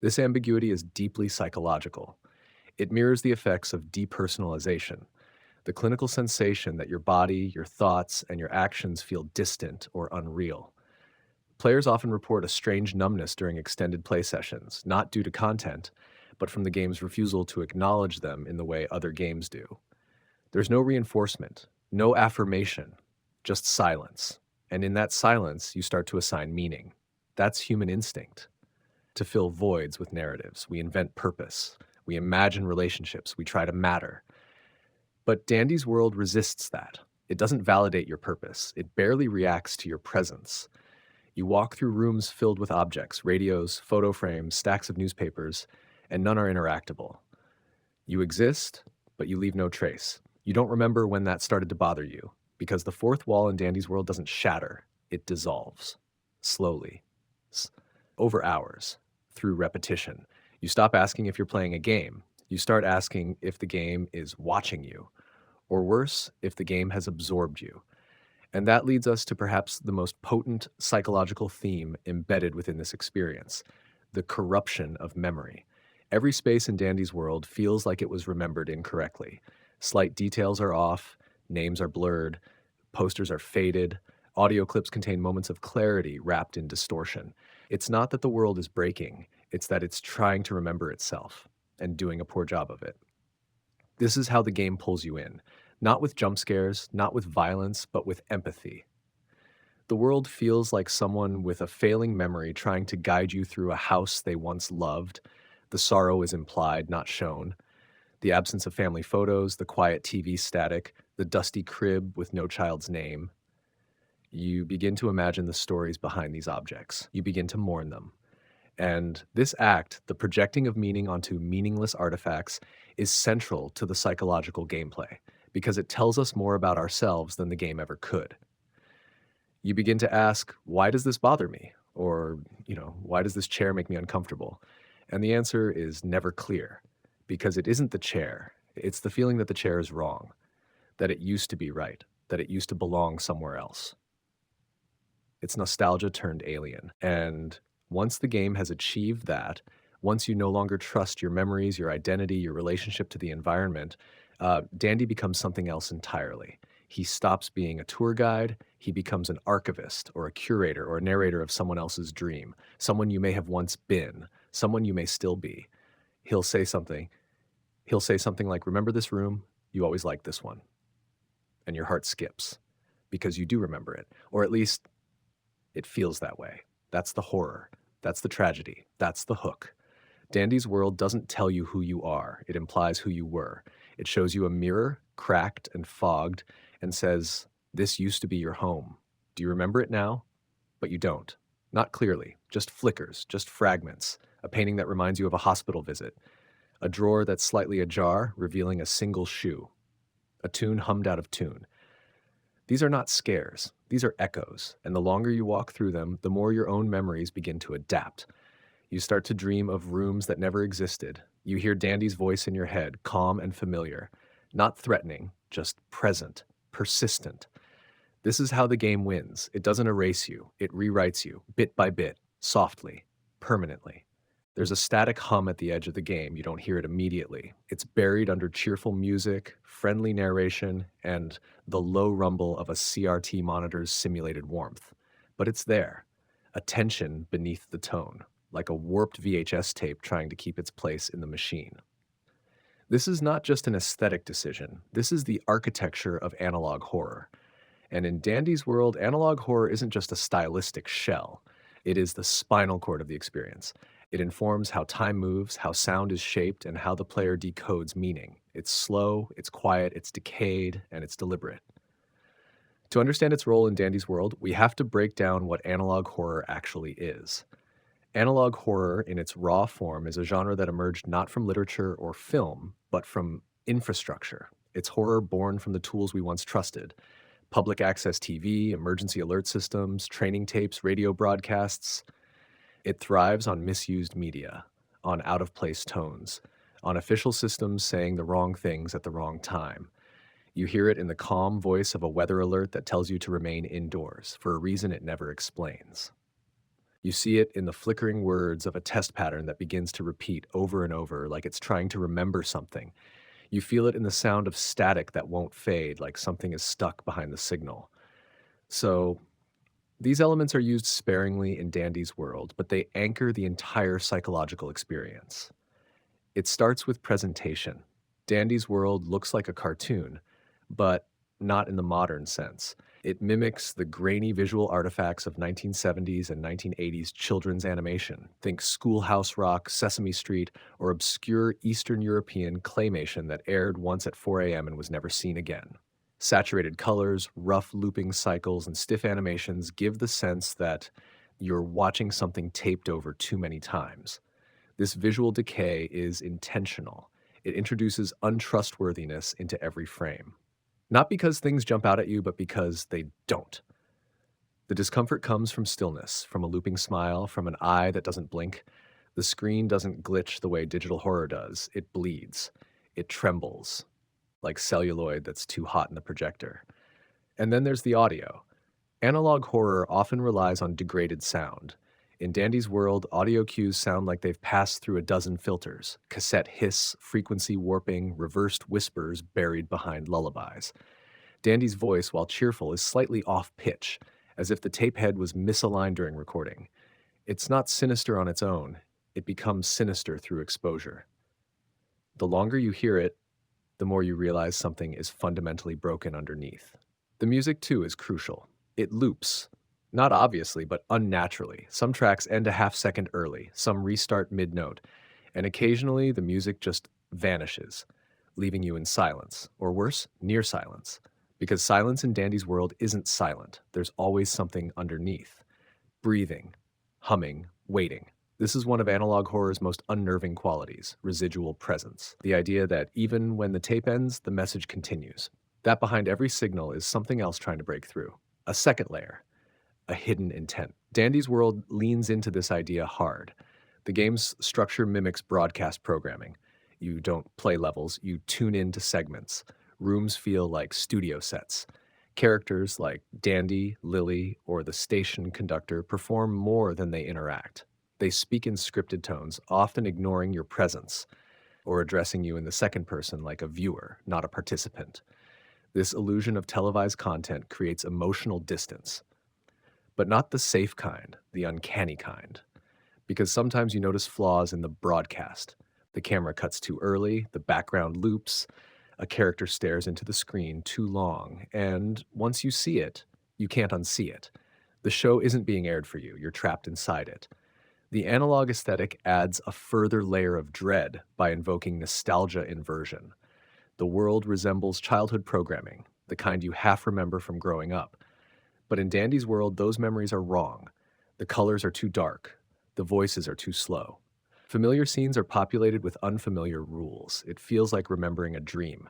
This ambiguity is deeply psychological. It mirrors the effects of depersonalization, the clinical sensation that your body, your thoughts, and your actions feel distant or unreal. Players often report a strange numbness during extended play sessions, not due to content, but from the game's refusal to acknowledge them in the way other games do. There's no reinforcement, no affirmation, just silence. And in that silence, you start to assign meaning. That's human instinct. To fill voids with narratives, we invent purpose. We imagine relationships. We try to matter. But Dandy's world resists that. It doesn't validate your purpose. It barely reacts to your presence. You walk through rooms filled with objects, radios, photo frames, stacks of newspapers, and none are interactable. You exist, but you leave no trace. You don't remember when that started to bother you, because the fourth wall in Dandy's world doesn't shatter, it dissolves. Slowly. Over hours. Through repetition. You stop asking if you're playing a game. You start asking if the game is watching you. Or worse, if the game has absorbed you. And that leads us to perhaps the most potent psychological theme embedded within this experience, the corruption of memory. Every space in Dandy's world feels like it was remembered incorrectly. Slight details are off, names are blurred, posters are faded, audio clips contain moments of clarity wrapped in distortion. It's not that the world is breaking, it's that it's trying to remember itself and doing a poor job of it. This is how the game pulls you in, not with jump scares, not with violence, but with empathy. The world feels like someone with a failing memory trying to guide you through a house they once loved. The sorrow is implied, not shown. The absence of family photos, the quiet TV static, the dusty crib with no child's name. You begin to imagine the stories behind these objects. You begin to mourn them. And this act, the projecting of meaning onto meaningless artifacts, is central to the psychological gameplay because it tells us more about ourselves than the game ever could. You begin to ask, why does this bother me? Or, why does this chair make me uncomfortable? And the answer is never clear because it isn't the chair. It's the feeling that the chair is wrong, that it used to be right, that it used to belong somewhere else. It's nostalgia turned alien. And once the game has achieved that, once you no longer trust your memories, your identity, your relationship to the environment, Dandy becomes something else entirely. He stops being a tour guide. He becomes an archivist or a curator or a narrator of someone else's dream, someone you may have once been, someone you may still be. He'll say something. He'll say something like, "Remember this room? You always liked this one." And your heart skips because you do remember it, or at least it feels that way. That's the horror. That's the tragedy. That's the hook. Dandy's world doesn't tell you who you are, it implies who you were. It shows you a mirror, cracked and fogged, and says, "This used to be your home. Do you remember it now?" But you don't. Not clearly, just flickers, just fragments. A painting that reminds you of a hospital visit, a drawer that's slightly ajar, revealing a single shoe, a tune hummed out of tune. These are not scares, these are echoes, and the longer you walk through them, the more your own memories begin to adapt. You start to dream of rooms that never existed. You hear Dandy's voice in your head, calm and familiar, not threatening, just present, persistent. This is how the game wins. It doesn't erase you, it rewrites you, bit by bit, softly, permanently. There's a static hum at the edge of the game. You don't hear it immediately. It's buried under cheerful music, friendly narration, and the low rumble of a CRT monitor's simulated warmth. But it's there, a tension beneath the tone, like a warped VHS tape trying to keep its place in the machine. This is not just an aesthetic decision. This is the architecture of analog horror. And in Dandy's world, analog horror isn't just a stylistic shell. It is the spinal cord of the experience. It informs how time moves, how sound is shaped, and how the player decodes meaning. It's slow, it's quiet, it's decayed, and it's deliberate. To understand its role in Dandy's world, we have to break down what analog horror actually is. Analog horror, in its raw form, is a genre that emerged not from literature or film, but from infrastructure. It's horror born from the tools we once trusted: public access TV, emergency alert systems, training tapes, radio broadcasts. It thrives on misused media, on out of place tones, on official systems saying the wrong things at the wrong time. You hear it in the calm voice of a weather alert that tells you to remain indoors for a reason it never explains. You see it in the flickering words of a test pattern that begins to repeat over and over like it's trying to remember something. You feel it in the sound of static that won't fade, like something is stuck behind the signal. So, these elements are used sparingly in Dandy's world, but they anchor the entire psychological experience. It starts with presentation. Dandy's world looks like a cartoon, but not in the modern sense. It mimics the grainy visual artifacts of 1970s and 1980s children's animation. Think Schoolhouse Rock, Sesame Street, or obscure Eastern European claymation that aired once at 4 a.m. and was never seen again. Saturated colors, rough looping cycles, and stiff animations give the sense that you're watching something taped over too many times. This visual decay is intentional. It introduces untrustworthiness into every frame. Not because things jump out at you, but because they don't. The discomfort comes from stillness, from a looping smile, from an eye that doesn't blink. The screen doesn't glitch the way digital horror does. It bleeds. It trembles, like celluloid that's too hot in the projector. And then there's the audio. Analog horror often relies on degraded sound. In Dandy's world, audio cues sound like they've passed through a dozen filters: cassette hiss, frequency warping, reversed whispers buried behind lullabies. Dandy's voice, while cheerful, is slightly off pitch, as if the tape head was misaligned during recording. It's not sinister on its own, it becomes sinister through exposure. The longer you hear it, the more you realize something is fundamentally broken underneath. The music, too, is crucial. It loops. Not obviously, but unnaturally. Some tracks end a half second early, some restart mid-note, and occasionally the music just vanishes, leaving you in silence, or worse, near silence. Because silence in Dandy's world isn't silent. There's always something underneath. Breathing, humming, waiting. This is one of analog horror's most unnerving qualities: residual presence. The idea that even when the tape ends, the message continues. That behind every signal is something else trying to break through. A second layer, a hidden intent. Dandy's world leans into this idea hard. The game's structure mimics broadcast programming. You don't play levels, you tune into segments. Rooms feel like studio sets. Characters like Dandy, Lily, or the station conductor perform more than they interact. They speak in scripted tones, often ignoring your presence, or addressing you in the second person like a viewer, not a participant. This illusion of televised content creates emotional distance, but not the safe kind, the uncanny kind. Because sometimes you notice flaws in the broadcast. The camera cuts too early, the background loops, a character stares into the screen too long, and once you see it, you can't unsee it. The show isn't being aired for you, you're trapped inside it. The analog aesthetic adds a further layer of dread by invoking nostalgia inversion. The world resembles childhood programming, the kind you half remember from growing up. But in Dandy's world, those memories are wrong. The colors are too dark. The voices are too slow. Familiar scenes are populated with unfamiliar rules. It feels like remembering a dream,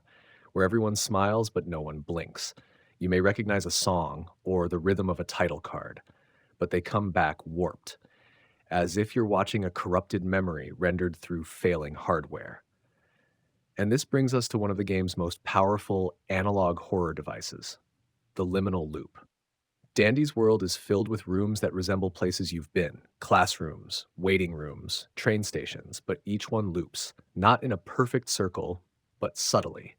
where everyone smiles but no one blinks. You may recognize a song or the rhythm of a title card, but they come back warped, as if you're watching a corrupted memory rendered through failing hardware. And this brings us to one of the game's most powerful analog horror devices, the liminal loop. Dandy's world is filled with rooms that resemble places you've been, classrooms, waiting rooms, train stations, but each one loops, not in a perfect circle, but subtly.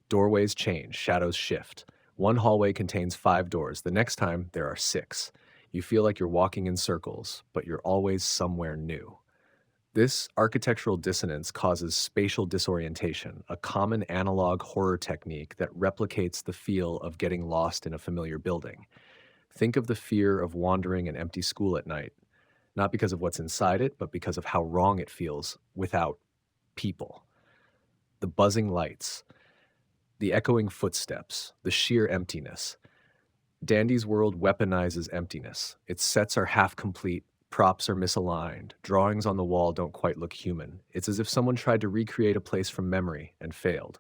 Doorways change, shadows shift. One hallway contains 5 doors, the next time there are 6. You feel like you're walking in circles, but you're always somewhere new. This architectural dissonance causes spatial disorientation, a common analog horror technique that replicates the feel of getting lost in a familiar building. Think of the fear of wandering an empty school at night, not because of what's inside it, but because of how wrong it feels without people. The buzzing lights, the echoing footsteps, the sheer emptiness. Dandy's world weaponizes emptiness. Its sets are half complete, props are misaligned, drawings on the wall don't quite look human. It's as if someone tried to recreate a place from memory and failed.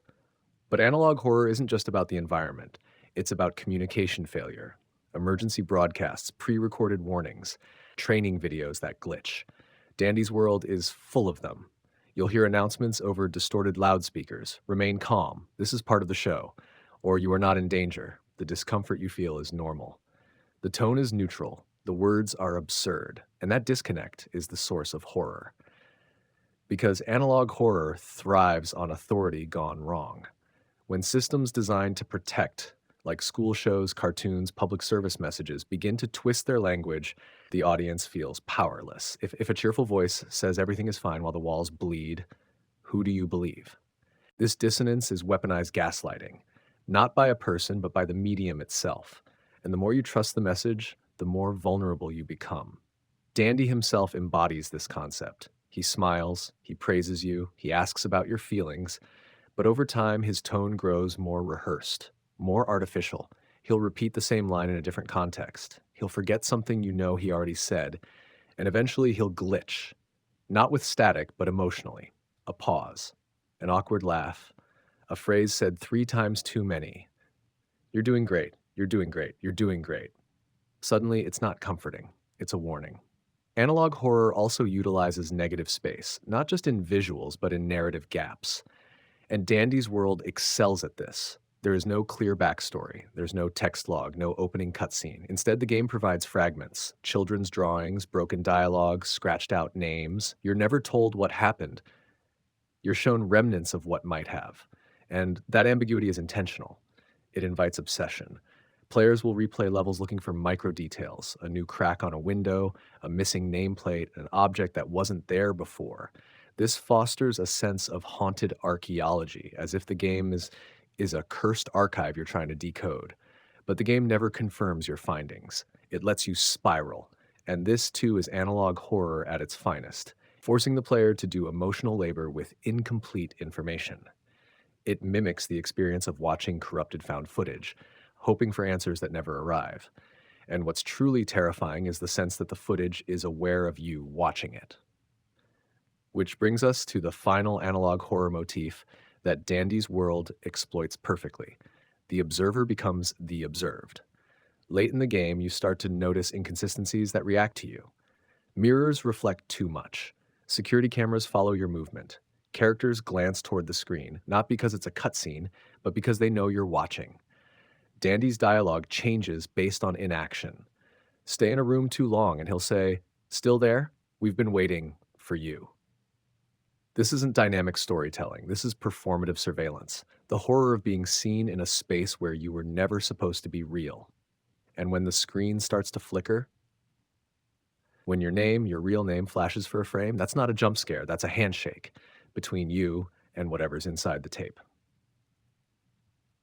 But analog horror isn't just about the environment, it's about communication failure, emergency broadcasts, pre recorded warnings, training videos that glitch. Dandy's world is full of them. You'll hear announcements over distorted loudspeakers: remain calm, this is part of the show, or you are not in danger, the discomfort you feel is normal. The tone is neutral, the words are absurd, and that disconnect is the source of horror. Because analog horror thrives on authority gone wrong. When systems designed to protect, like school shows, cartoons, public service messages, begin to twist their language, the audience feels powerless. If a cheerful voice says everything is fine while the walls bleed, who do you believe? This dissonance is weaponized gaslighting, not by a person, but by the medium itself. And the more you trust the message, the more vulnerable you become. Dandy himself embodies this concept. He smiles, he praises you, he asks about your feelings, but over time, his tone grows more rehearsed, more artificial. He'll repeat the same line in a different context. He'll forget something you know he already said, and eventually he'll glitch, not with static, but emotionally. A pause, an awkward laugh, a phrase said 3 times too many. You're doing great, you're doing great, you're doing great. Suddenly, it's not comforting, it's a warning. Analog horror also utilizes negative space, not just in visuals, but in narrative gaps. And Dandy's world excels at this. There is no clear backstory. There's no text log, no opening cutscene. Instead, the game provides fragments, children's drawings, broken dialogue, scratched out names. You're never told what happened. You're shown remnants of what might have. And that ambiguity is intentional. It invites obsession. Players will replay levels looking for micro details, a new crack on a window, a missing nameplate, an object that wasn't there before. This fosters a sense of haunted archaeology, as if the game is a cursed archive you're trying to decode. But the game never confirms your findings. It lets you spiral. And this, too, is analog horror at its finest, forcing the player to do emotional labor with incomplete information. It mimics the experience of watching corrupted found footage, hoping for answers that never arrive. And what's truly terrifying is the sense that the footage is aware of you watching it. Which brings us to the final analog horror motif that Dandy's world exploits perfectly. The observer becomes the observed. Late in the game, you start to notice inconsistencies that react to you. Mirrors reflect too much. Security cameras follow your movement. Characters glance toward the screen, not because it's a cutscene, but because they know you're watching. Dandy's dialogue changes based on inaction. Stay in a room too long and he'll say, "Still there? We've been waiting for you." This isn't dynamic storytelling. This is performative surveillance. The horror of being seen in a space where you were never supposed to be real. And when the screen starts to flicker, when your name, your real name, flashes for a frame, that's not a jump scare, that's a handshake. between you and whatever's inside the tape.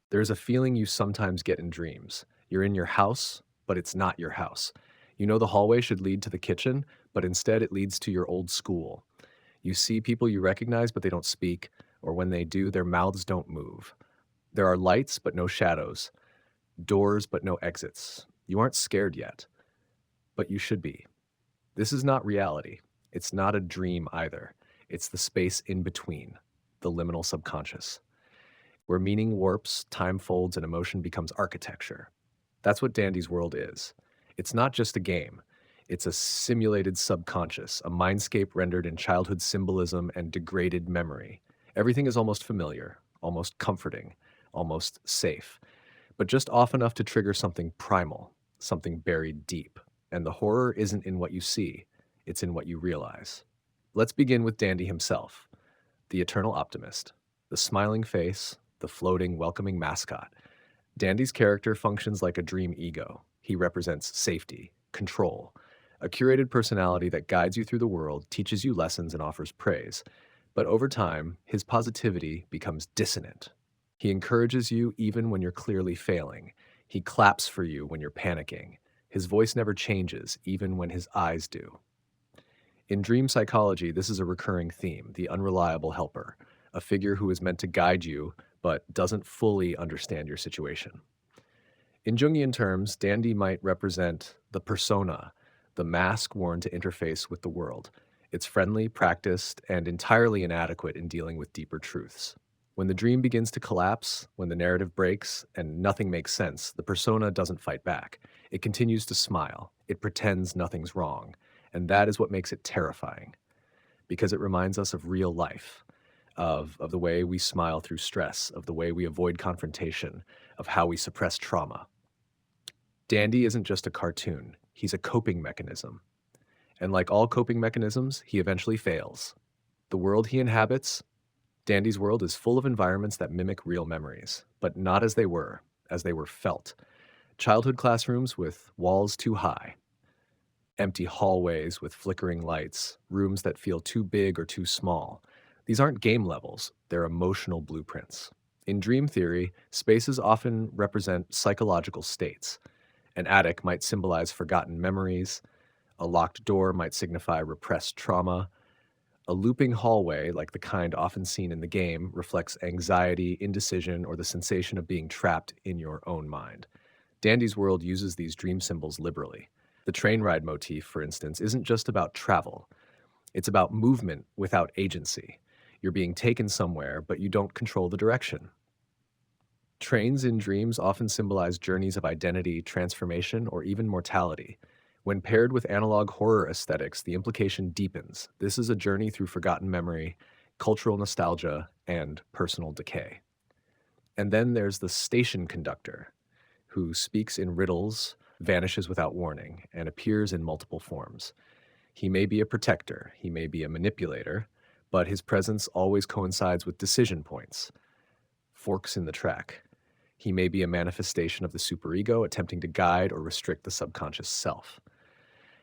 There's a feeling you sometimes get in dreams. You're in your house, but it's not your house. You know the hallway should lead to the kitchen, but instead it leads to your old school. You see people you recognize, but they don't speak, or when they do, their mouths don't move. There are lights, but no shadows, doors, but no exits. You aren't scared yet, but you should be. This is not reality. It's not a dream either. It's the space in between, the liminal subconscious, where meaning warps, time folds, and emotion becomes architecture. That's what Dandy's world is. It's not just a game. It's a simulated subconscious, a mindscape rendered in childhood symbolism and degraded memory. Everything is almost familiar, almost comforting, almost safe, but just off enough to trigger something primal, something buried deep. And the horror isn't in what you see, it's in what you realize. Let's begin with Dandy himself, the eternal optimist, the smiling face, the floating, welcoming mascot. Dandy's character functions like a dream ego. He represents safety, control, a curated personality that guides you through the world, teaches you lessons, and offers praise. But over time, his positivity becomes dissonant. He encourages you even when you're clearly failing. He claps for you when you're panicking. His voice never changes, even when his eyes do. In dream psychology, this is a recurring theme, the unreliable helper, a figure who is meant to guide you but doesn't fully understand your situation. In Jungian terms, Dandy might represent the persona, the mask worn to interface with the world. It's friendly, practiced, and entirely inadequate in dealing with deeper truths. When the dream begins to collapse, when the narrative breaks and nothing makes sense, the persona doesn't fight back. It continues to smile. It pretends nothing's wrong. And that is what makes it terrifying, because it reminds us of real life, of the way we smile through stress, of the way we avoid confrontation, of how we suppress trauma. Dandy isn't just a cartoon, he's a coping mechanism. And like all coping mechanisms, he eventually fails. The world he inhabits, Dandy's world, is full of environments that mimic real memories, but not as they were felt. Childhood classrooms with walls too high, empty hallways with flickering lights, rooms that feel too big or too small. These aren't game levels, they're emotional blueprints. In dream theory, spaces often represent psychological states. An attic might symbolize forgotten memories, a locked door might signify repressed trauma. A looping hallway, like the kind often seen in the game, reflects anxiety, indecision, or the sensation of being trapped in your own mind. Dandy's world uses these dream symbols liberally. The train ride motif, for instance, isn't just about travel. It's about movement without agency. You're being taken somewhere, but you don't control the direction. Trains in dreams often symbolize journeys of identity, transformation, or even mortality. When paired with analog horror aesthetics, the implication deepens. This is a journey through forgotten memory, cultural nostalgia, and personal decay. And then there's the station conductor, who speaks in riddles, vanishes without warning, and appears in multiple forms. He may be a protector, he may be a manipulator, but his presence always coincides with decision points, forks in the track. He may be a manifestation of the superego, attempting to guide or restrict the subconscious self.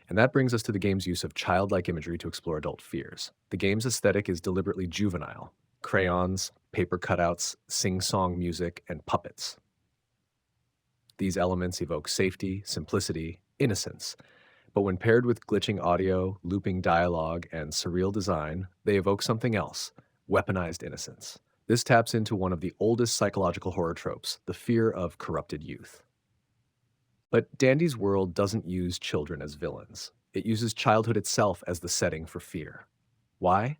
And that brings us to the game's use of childlike imagery to explore adult fears. The game's aesthetic is deliberately juvenile: crayons, paper cutouts, sing-song music, and puppets. These elements evoke safety, simplicity, innocence. But when paired with glitching audio, looping dialogue, and surreal design, they evoke something else: weaponized innocence. This taps into one of the oldest psychological horror tropes, the fear of corrupted youth. But Dandy's world doesn't use children as villains. It uses childhood itself as the setting for fear. Why?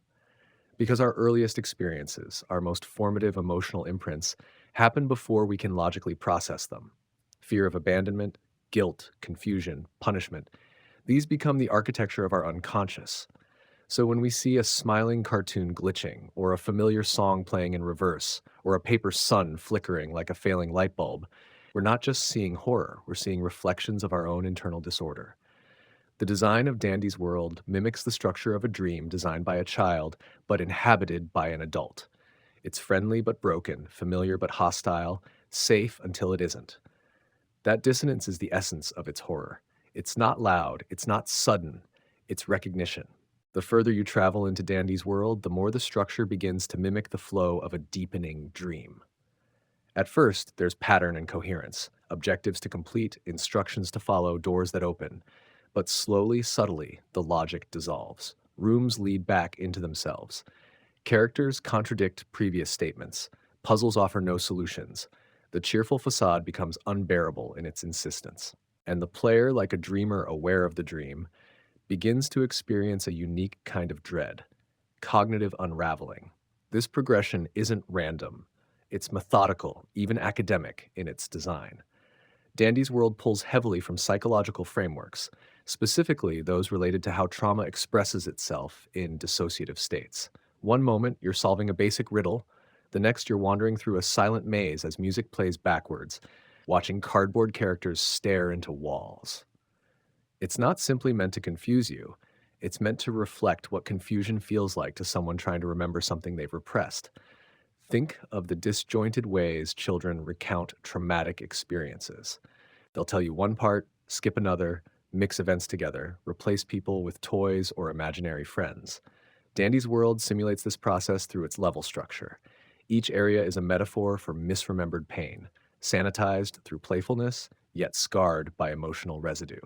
Because our earliest experiences, our most formative emotional imprints, happen before we can logically process them. Fear of abandonment, guilt, confusion, punishment, these become the architecture of our unconscious. So when we see a smiling cartoon glitching, or a familiar song playing in reverse, or a paper sun flickering like a failing light bulb, we're not just seeing horror, we're seeing reflections of our own internal disorder. The design of Dandy's world mimics the structure of a dream designed by a child, but inhabited by an adult. It's friendly but broken, familiar but hostile, safe until it isn't. That dissonance is the essence of its horror. It's not loud, it's not sudden, it's recognition. The further you travel into Dandy's world, the more the structure begins to mimic the flow of a deepening dream. At first, there's pattern and coherence, objectives to complete, instructions to follow, doors that open. But slowly, subtly, the logic dissolves. Rooms lead back into themselves. Characters contradict previous statements. Puzzles offer no solutions. The cheerful facade becomes unbearable in its insistence. And the player, like a dreamer aware of the dream, begins to experience a unique kind of dread, cognitive unraveling. This progression isn't random, it's methodical, even academic in its design. Dandy's world pulls heavily from psychological frameworks, specifically those related to how trauma expresses itself in dissociative states. One moment, you're solving a basic riddle, the next, you're wandering through a silent maze as music plays backwards, watching cardboard characters stare into walls. It's not simply meant to confuse you, it's meant to reflect what confusion feels like to someone trying to remember something they've repressed. Think of the disjointed ways children recount traumatic experiences. They'll tell you one part, skip another, mix events together, replace people with toys or imaginary friends. Dandy's World simulates this process through its level structure. Each area is a metaphor for misremembered pain, sanitized through playfulness, yet scarred by emotional residue.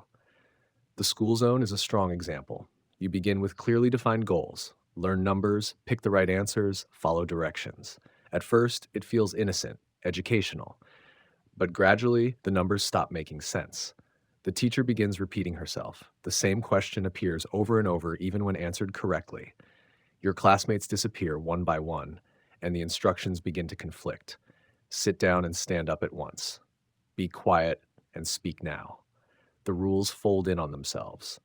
The school zone is a strong example. You begin with clearly defined goals, learn numbers, pick the right answers, follow directions. At first, it feels innocent, educational, but gradually, the numbers stop making sense. The teacher begins repeating herself. The same question appears over and over, even when answered correctly. Your classmates disappear one by one, and the instructions begin to conflict. Sit down and stand up at once. Be quiet and speak now. The rules fold in on themselves.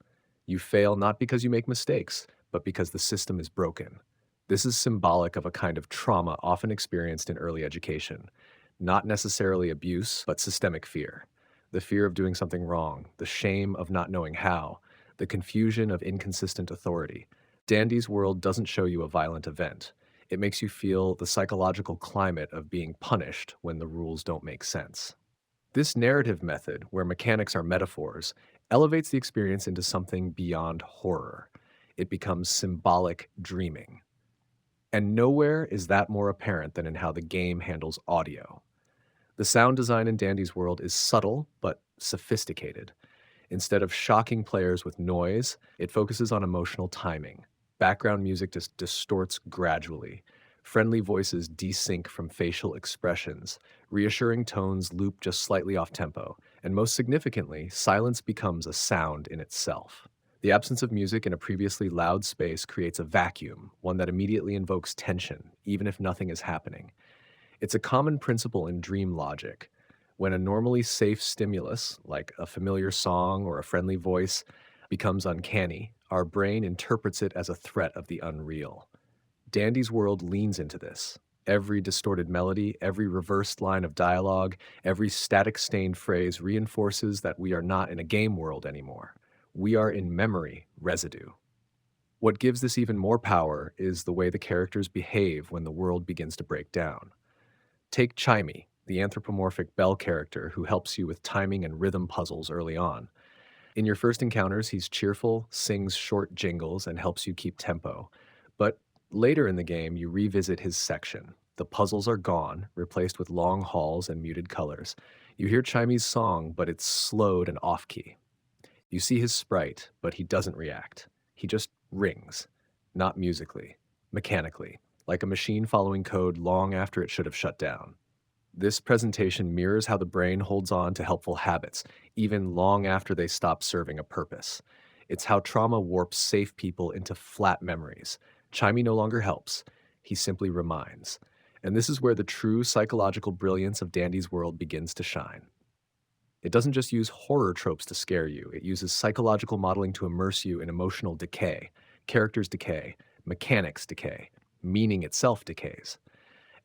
You fail not because you make mistakes, but because the system is broken. This is symbolic of a kind of trauma often experienced in early education. Not necessarily abuse, but systemic fear. The fear of doing something wrong, the shame of not knowing how, the confusion of inconsistent authority. Dandy's World doesn't show you a violent event. It makes you feel the psychological climate of being punished when the rules don't make sense. This narrative method, where mechanics are metaphors, elevates the experience into something beyond horror. It becomes symbolic dreaming. And nowhere is that more apparent than in how the game handles audio. The sound design in Dandy's World is subtle but sophisticated. Instead of shocking players with noise, it focuses on emotional timing. Background music just distorts gradually. Friendly voices desync from facial expressions. Reassuring tones loop just slightly off tempo. And most significantly, silence becomes a sound in itself. The absence of music in a previously loud space creates a vacuum, one that immediately invokes tension, even if nothing is happening. It's a common principle in dream logic. When a normally safe stimulus, like a familiar song or a friendly voice, becomes uncanny, our brain interprets it as a threat of the unreal. Dandy's World leans into this. Every distorted melody, every reversed line of dialogue, every static stained phrase reinforces that we are not in a game world anymore. We are in memory residue. What gives this even more power is the way the characters behave when the world begins to break down. Take Chimey, the anthropomorphic Bell character who helps you with timing and rhythm puzzles early on. In your first encounters, he's cheerful, sings short jingles, and helps you keep tempo. But later in the game, you revisit his section. The puzzles are gone, replaced with long halls and muted colors. You hear Chimey's song, but it's slowed and off-key. You see his sprite, but he doesn't react. He just rings, not musically, mechanically, like a machine following code long after it should have shut down. This presentation mirrors how the brain holds on to helpful habits, even long after they stop serving a purpose. It's how trauma warps safe people into flat memories. Chimey no longer helps, he simply reminds. And this is where the true psychological brilliance of Dandy's World begins to shine. It doesn't just use horror tropes to scare you, it uses psychological modeling to immerse you in emotional decay. Characters decay, mechanics decay, meaning itself decays.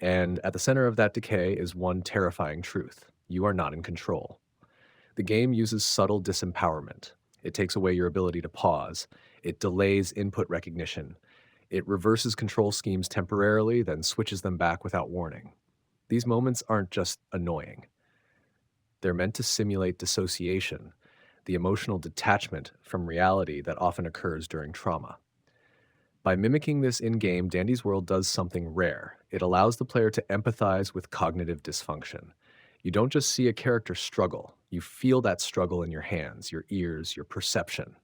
And at the center of that decay is one terrifying truth: you are not in control. The game uses subtle disempowerment. It takes away your ability to pause. It delays input recognition. It reverses control schemes temporarily, then switches them back without warning. These moments aren't just annoying. They're meant to simulate dissociation, the emotional detachment from reality that often occurs during trauma. By mimicking this in game, Dandy's World does something rare. It allows the player to empathize with cognitive dysfunction. You don't just see a character struggle, you feel that struggle in your hands, your ears, your perception.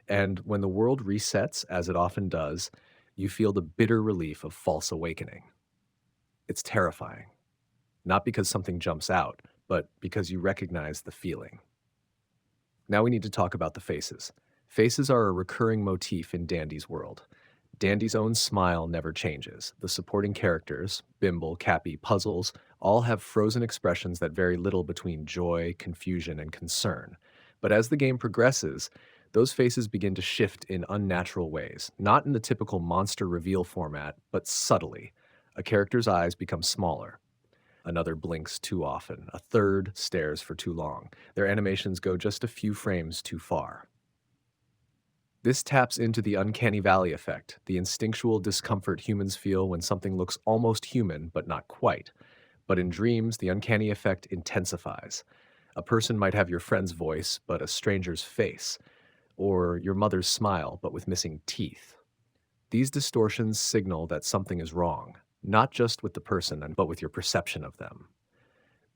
And when the world resets, as it often does, you feel the bitter relief of false awakening. It's terrifying, not because something jumps out, but because you recognize the feeling. Now we need to talk about the faces. Faces are a recurring motif in Dandy's world. Dandy's own smile never changes. The supporting characters, Bimble, Cappy, Puzzles, all have frozen expressions that vary little between joy, confusion, and concern. But as the game progresses, those faces begin to shift in unnatural ways, not in the typical monster reveal format, but subtly. A character's eyes become smaller. Another blinks too often. A third stares for too long. Their animations go just a few frames too far. This taps into the uncanny valley effect, the instinctual discomfort humans feel when something looks almost human but not quite. But in dreams, the uncanny effect intensifies. A person might have your friend's voice but a stranger's face, or your mother's smile but with missing teeth. These distortions signal that something is wrong, not just with the person, but with your perception of them.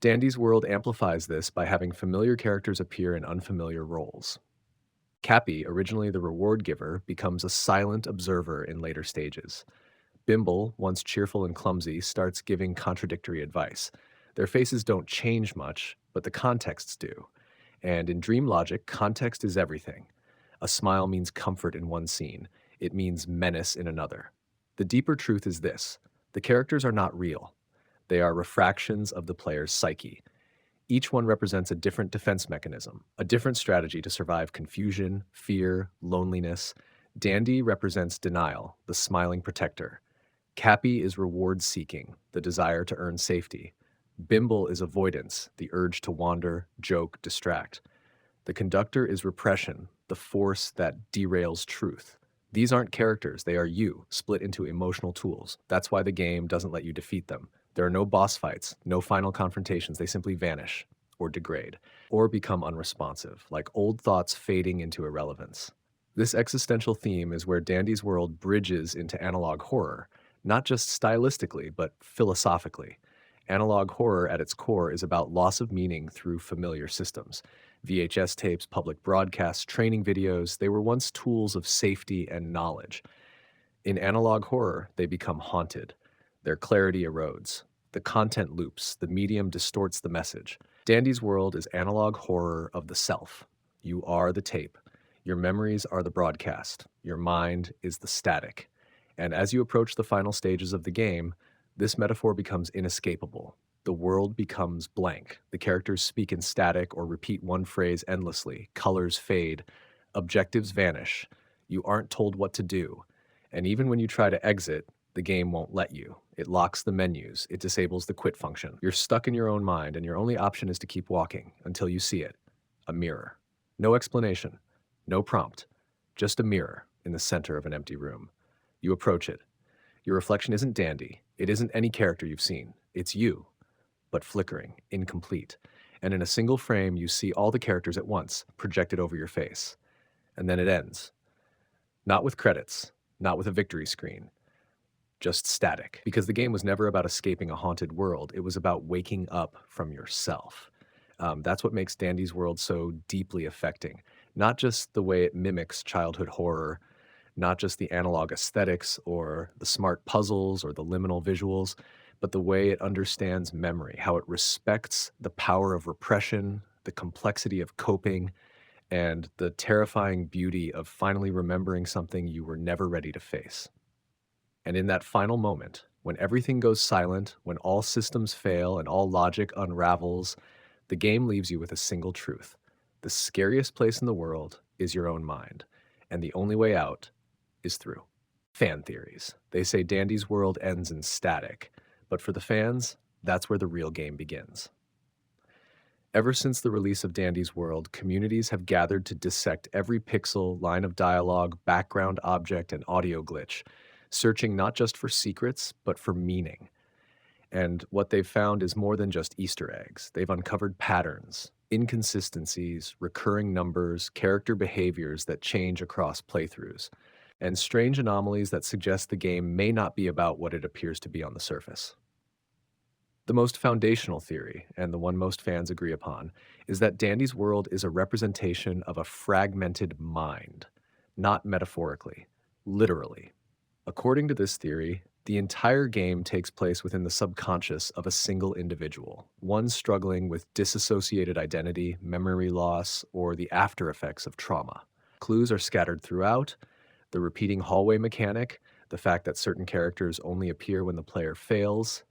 Dandy's World amplifies this by having familiar characters appear in unfamiliar roles. Cappy, originally the reward giver, becomes a silent observer in later stages. Bimble, once cheerful and clumsy, starts giving contradictory advice. Their faces don't change much, but the contexts do. And in dream logic, context is everything. A smile means comfort in one scene, it means menace in another. The deeper truth is this: the characters are not real, they are refractions of the player's psyche. Each one represents a different defense mechanism, a different strategy to survive confusion, fear, loneliness. Dandy represents denial, the smiling protector. Cappy is reward seeking, the desire to earn safety. Bimble is avoidance, the urge to wander, joke, distract. The conductor is repression, the force that derails truth. These aren't characters, they are you, split into emotional tools. That's why the game doesn't let you defeat them. There are no boss fights, no final confrontations, they simply vanish, or degrade, or become unresponsive, like old thoughts fading into irrelevance. This existential theme is where Dandy's World bridges into analog horror, not just stylistically, but philosophically. Analog horror at its core is about loss of meaning through familiar systems. VHS tapes, public broadcasts, training videos, they were once tools of safety and knowledge. In analog horror, they become haunted. Their clarity erodes. The content loops, the medium distorts the message. Dandy's World is analog horror of the self. You are the tape. Your memories are the broadcast. Your mind is the static. And as you approach the final stages of the game, this metaphor becomes inescapable. The world becomes blank. The characters speak in static or repeat one phrase endlessly. Colors fade. Objectives vanish. You aren't told what to do. And even when you try to exit, the game won't let you. It locks the menus. It disables the quit function. You're stuck in your own mind, and your only option is to keep walking until you see it. A mirror. No explanation. No prompt. Just a mirror in the center of an empty room. You approach it. Your reflection isn't Dandy. It isn't any character you've seen. It's you, but flickering, incomplete. And in a single frame, you see all the characters at once, projected over your face. And then it ends. Not with credits, not with a victory screen, just static. Because the game was never about escaping a haunted world, it was about waking up from yourself. That's what makes Dandy's World so deeply affecting. Not just the way it mimics childhood horror, not just the analog aesthetics or the smart puzzles or the liminal visuals, but the way it understands memory, how it respects the power of repression, the complexity of coping, and the terrifying beauty of finally remembering something you were never ready to face. And in that final moment, when everything goes silent, when all systems fail and all logic unravels, the game leaves you with a single truth. The scariest place in the world is your own mind, and the only way out is through. Fan theories. They say Dandy's World ends in static, but for the fans, that's where the real game begins. Ever since the release of Dandy's World, communities have gathered to dissect every pixel, line of dialogue, background object, and audio glitch, searching not just for secrets, but for meaning. And what they've found is more than just Easter eggs. They've uncovered patterns, inconsistencies, recurring numbers, character behaviors that change across playthroughs. and strange anomalies that suggest the game may not be about what it appears to be on the surface. The most foundational theory, and the one most fans agree upon, is that Dandy's world is a representation of a fragmented mind, not metaphorically, literally. According to this theory, the entire game takes place within the subconscious of a single individual, one struggling with disassociated identity, memory loss, or the after effects of trauma. Clues are scattered throughout: the repeating hallway mechanic, the fact that certain characters only appear when the player fails,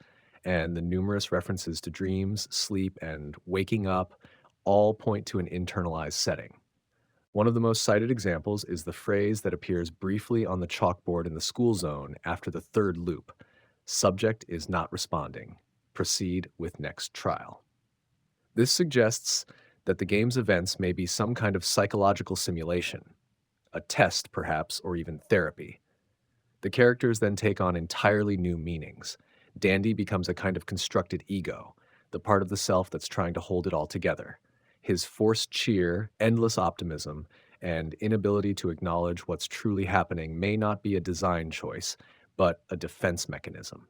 and the numerous references to dreams, sleep, and waking up all point to an internalized setting. One of the most cited examples is the phrase that appears briefly on the chalkboard in the school zone after the third loop: "Subject is not responding. Proceed with next trial." This suggests that the game's events may be some kind of psychological simulation, a test perhaps, or even therapy. The characters then take on entirely new meanings. Dandy becomes a kind of constructed ego, the part of the self that's trying to hold it all together. His forced cheer, endless optimism, and inability to acknowledge what's truly happening may not be a design choice, but a defense mechanism.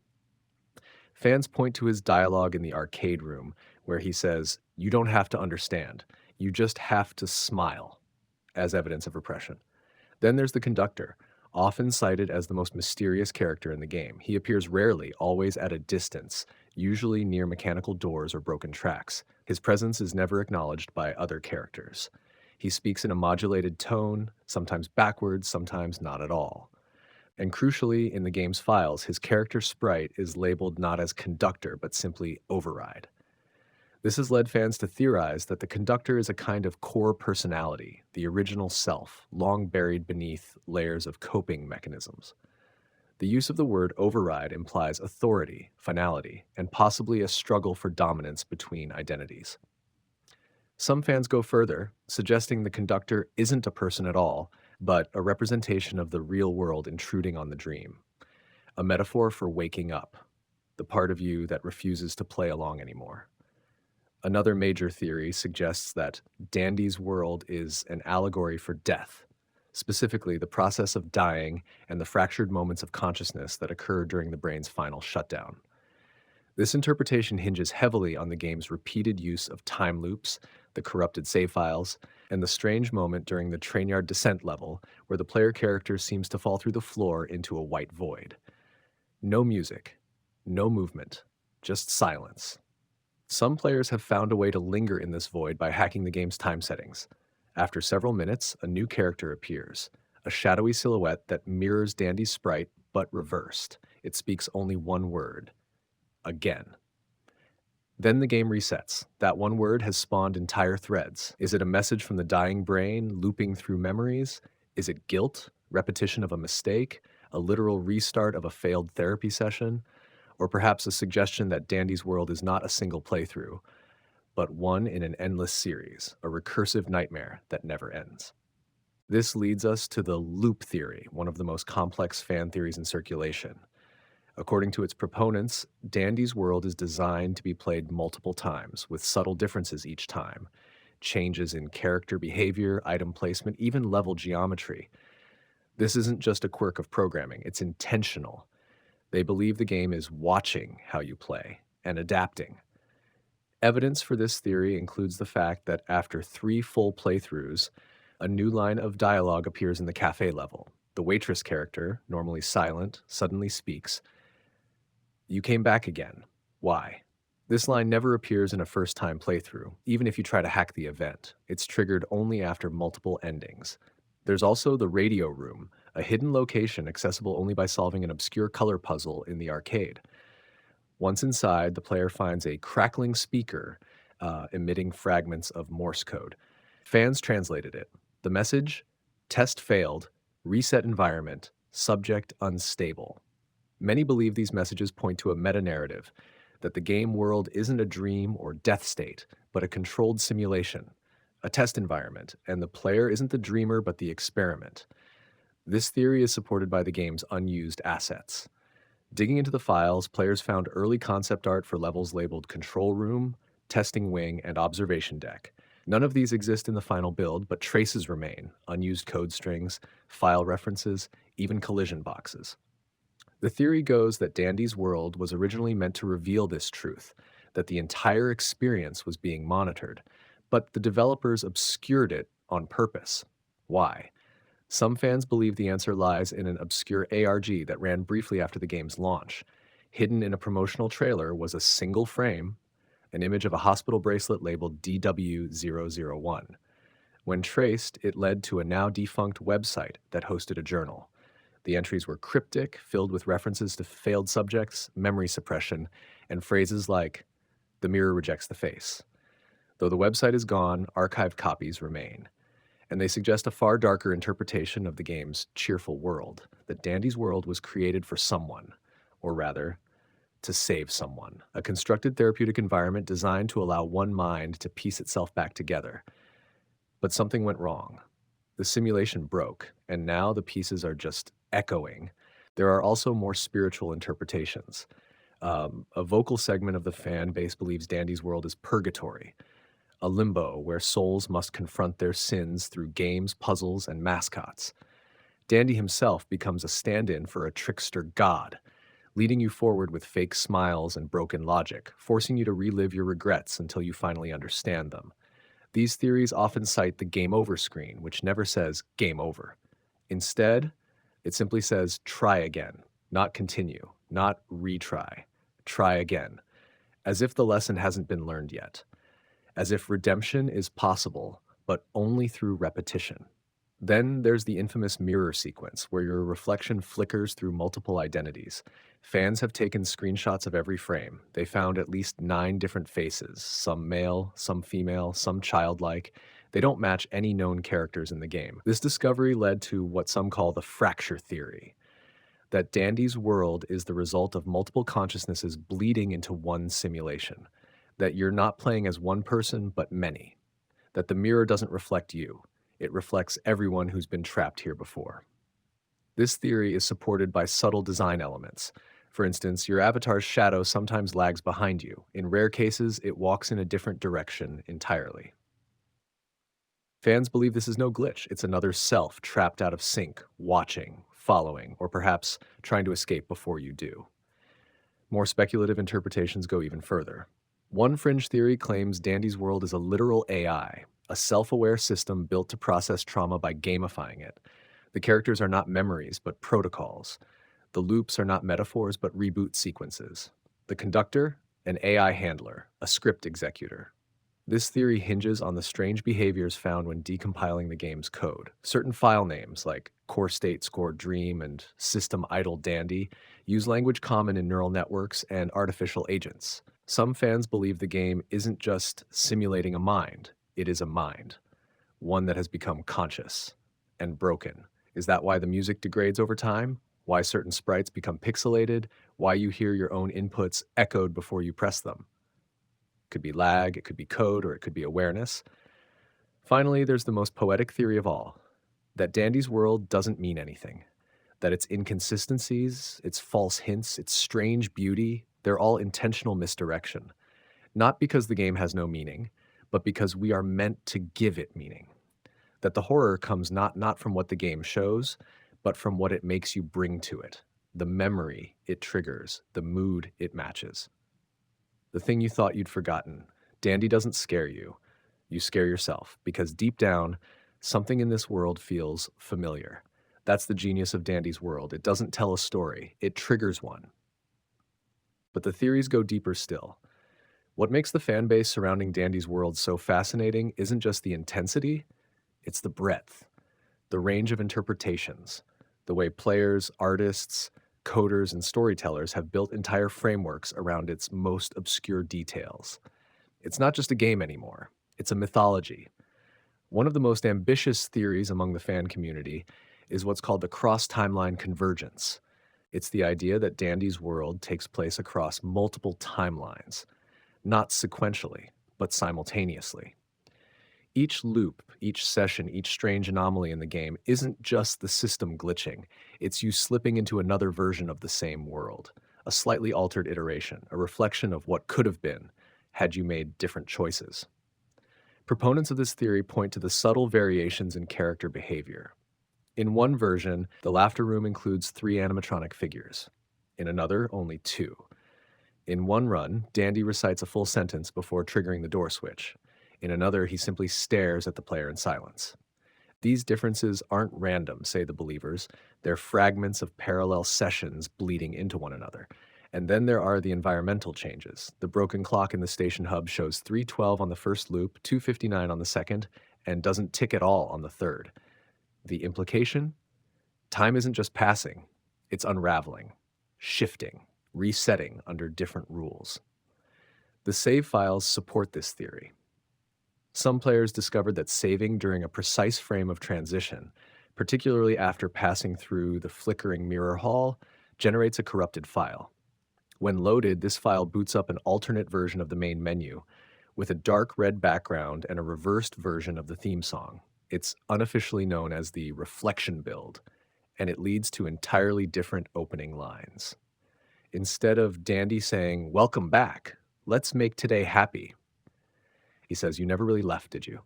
Fans point to his dialogue in the arcade room, where he says, "You don't have to understand, you just have to smile," as evidence of repression. Then there's the conductor, often cited as the most mysterious character in the game. He appears rarely, always at a distance, usually near mechanical doors or broken tracks. His presence is never acknowledged by other characters. He speaks in a modulated tone, sometimes backwards, sometimes not at all. And crucially, in the game's files, his character sprite is labeled not as conductor, but simply override. This has led fans to theorize that the conductor is a kind of core personality, the original self, long buried beneath layers of coping mechanisms. The use of the word override implies authority, finality, and possibly a struggle for dominance between identities. Some fans go further, suggesting the conductor isn't a person at all, but a representation of the real world intruding on the dream, a metaphor for waking up, the part of you that refuses to play along anymore. Another major theory suggests that Dandy's world is an allegory for death, specifically the process of dying and the fractured moments of consciousness that occur during the brain's final shutdown. This interpretation hinges heavily on the game's repeated use of time loops, the corrupted save files, and the strange moment during the Trainyard descent level where the player character seems to fall through the floor into a white void. No music, no movement, just silence. Some players have found a way to linger in this void by hacking the game's time settings. After several minutes, a new character appears, a shadowy silhouette that mirrors Dandy's sprite, but reversed. It speaks only one word: again. Then the game resets. That one word has spawned entire threads. Is it a message from the dying brain, looping through memories? Is it guilt, repetition of a mistake, a literal restart of a failed therapy session? Or perhaps a suggestion that Dandy's world is not a single playthrough, but one in an endless series, a recursive nightmare that never ends. This leads us to the loop theory, one of the most complex fan theories in circulation. According to its proponents, Dandy's world is designed to be played multiple times, with subtle differences each time, changes in character behavior, item placement, even level geometry. This isn't just a quirk of programming, it's intentional. They believe the game is watching how you play and adapting. Evidence for this theory includes the fact that after 3 full playthroughs, a new line of dialogue appears in the cafe level. The waitress character, normally silent, suddenly speaks, "You came back again. Why?" This line never appears in a first-time playthrough, even if you try to hack the event. It's triggered only after multiple endings. There's also the radio room, a hidden location accessible only by solving an obscure color puzzle in the arcade. Once inside, the player finds a crackling speaker emitting fragments of Morse code. Fans translated it. The message: "Test failed, reset environment, subject unstable." Many believe these messages point to a meta-narrative, that the game world isn't a dream or death state, but a controlled simulation, a test environment, and the player isn't the dreamer but the experiment. This theory is supported by the game's unused assets. Digging into the files, players found early concept art for levels labeled Control Room, Testing Wing, and Observation Deck. None of these exist in the final build, but traces remain: unused code strings, file references, even collision boxes. The theory goes that Dandy's world was originally meant to reveal this truth, that the entire experience was being monitored, but the developers obscured it on purpose. Why? Some fans believe the answer lies in an obscure ARG that ran briefly after the game's launch. Hidden in a promotional trailer was a single frame, an image of a hospital bracelet labeled DW001. When traced, it led to a now defunct website that hosted a journal. The entries were cryptic, filled with references to failed subjects, memory suppression, and phrases like, "The mirror rejects the face." Though the website is gone, archived copies remain, and they suggest a far darker interpretation of the game's cheerful world, that Dandy's world was created for someone, or rather, to save someone, a constructed therapeutic environment designed to allow one mind to piece itself back together. But something went wrong. The simulation broke, and now the pieces are just echoing. There are also more spiritual interpretations. A vocal segment of the fan base believes Dandy's world is purgatory, a limbo where souls must confront their sins through games, puzzles, and mascots. Dandy himself becomes a stand in for a trickster god, leading you forward with fake smiles and broken logic, forcing you to relive your regrets until you finally understand them. These theories often cite the game over screen, which never says game over. Instead, it simply says try again, not continue, not retry. Try again, as if the lesson hasn't been learned yet, as if redemption is possible, but only through repetition. Then there's the infamous mirror sequence, where your reflection flickers through multiple identities. Fans have taken screenshots of every frame. They found at least 9 different faces, some male, some female, some childlike. They don't match any known characters in the game. This discovery led to what some call the fracture theory, that Dandy's world is the result of multiple consciousnesses bleeding into one simulation, that you're not playing as one person, but many, that the mirror doesn't reflect you. It reflects everyone who's been trapped here before. This theory is supported by subtle design elements. For instance, your avatar's shadow sometimes lags behind you. In rare cases, it walks in a different direction entirely. Fans believe this is no glitch. It's another self trapped out of sync, watching, following, or perhaps trying to escape before you do. More speculative interpretations go even further. One fringe theory claims Dandy's world is a literal AI, a self-aware system built to process trauma by gamifying it. The characters are not memories, but protocols. The loops are not metaphors, but reboot sequences. The conductor, an AI handler, a script executor. This theory hinges on the strange behaviors found when decompiling the game's code. Certain file names, like core state score dream and system idle dandy, use language common in neural networks and artificial agents. Some fans believe the game isn't just simulating a mind, it is a mind, one that has become conscious and broken. Is that why the music degrades over time? Why certain sprites become pixelated? Why you hear your own inputs echoed before you press them? It could be lag, it could be code, or it could be awareness. Finally, there's the most poetic theory of all, that Dandy's world doesn't mean anything, that its inconsistencies, its false hints, its strange beauty, they're all intentional misdirection. Not because the game has no meaning, but because we are meant to give it meaning. That the horror comes not from what the game shows, but from what it makes you bring to it, the memory it triggers, the mood it matches. The thing you thought you'd forgotten. Dandy doesn't scare you. You scare yourself, because deep down, something in this world feels familiar. That's the genius of Dandy's world. It doesn't tell a story, it triggers one. But the theories go deeper still. What makes the fan base surrounding Dandy's world so fascinating isn't just the intensity, it's the breadth, the range of interpretations, the way players, artists, coders, and storytellers have built entire frameworks around its most obscure details. It's not just a game anymore, it's a mythology. One of the most ambitious theories among the fan community is what's called the cross-timeline convergence. It's the idea that Dandy's world takes place across multiple timelines, not sequentially, but simultaneously. Each loop, each session, each strange anomaly in the game isn't just the system glitching, it's you slipping into another version of the same world, a slightly altered iteration, a reflection of what could have been had you made different choices. Proponents of this theory point to the subtle variations in character behavior. In one version, the laughter room includes 3 animatronic figures. In another, only 2. In one run, Dandy recites a full sentence before triggering the door switch. In another, he simply stares at the player in silence. These differences aren't random, say the believers. They're fragments of parallel sessions bleeding into one another. And then there are the environmental changes. The broken clock in the station hub shows 3:12 on the first loop, 2:59 on the second, and doesn't tick at all on the third. The implication? Time isn't just passing, it's unraveling, shifting, resetting under different rules. The save files support this theory. Some players discovered that saving during a precise frame of transition, particularly after passing through the flickering mirror hall, generates a corrupted file. When loaded, this file boots up an alternate version of the main menu with a dark red background and a reversed version of the theme song. It's unofficially known as the reflection build, and it leads to entirely different opening lines. Instead of Dandy saying, "Welcome back, let's make today happy," he says, "You never really left, did you?"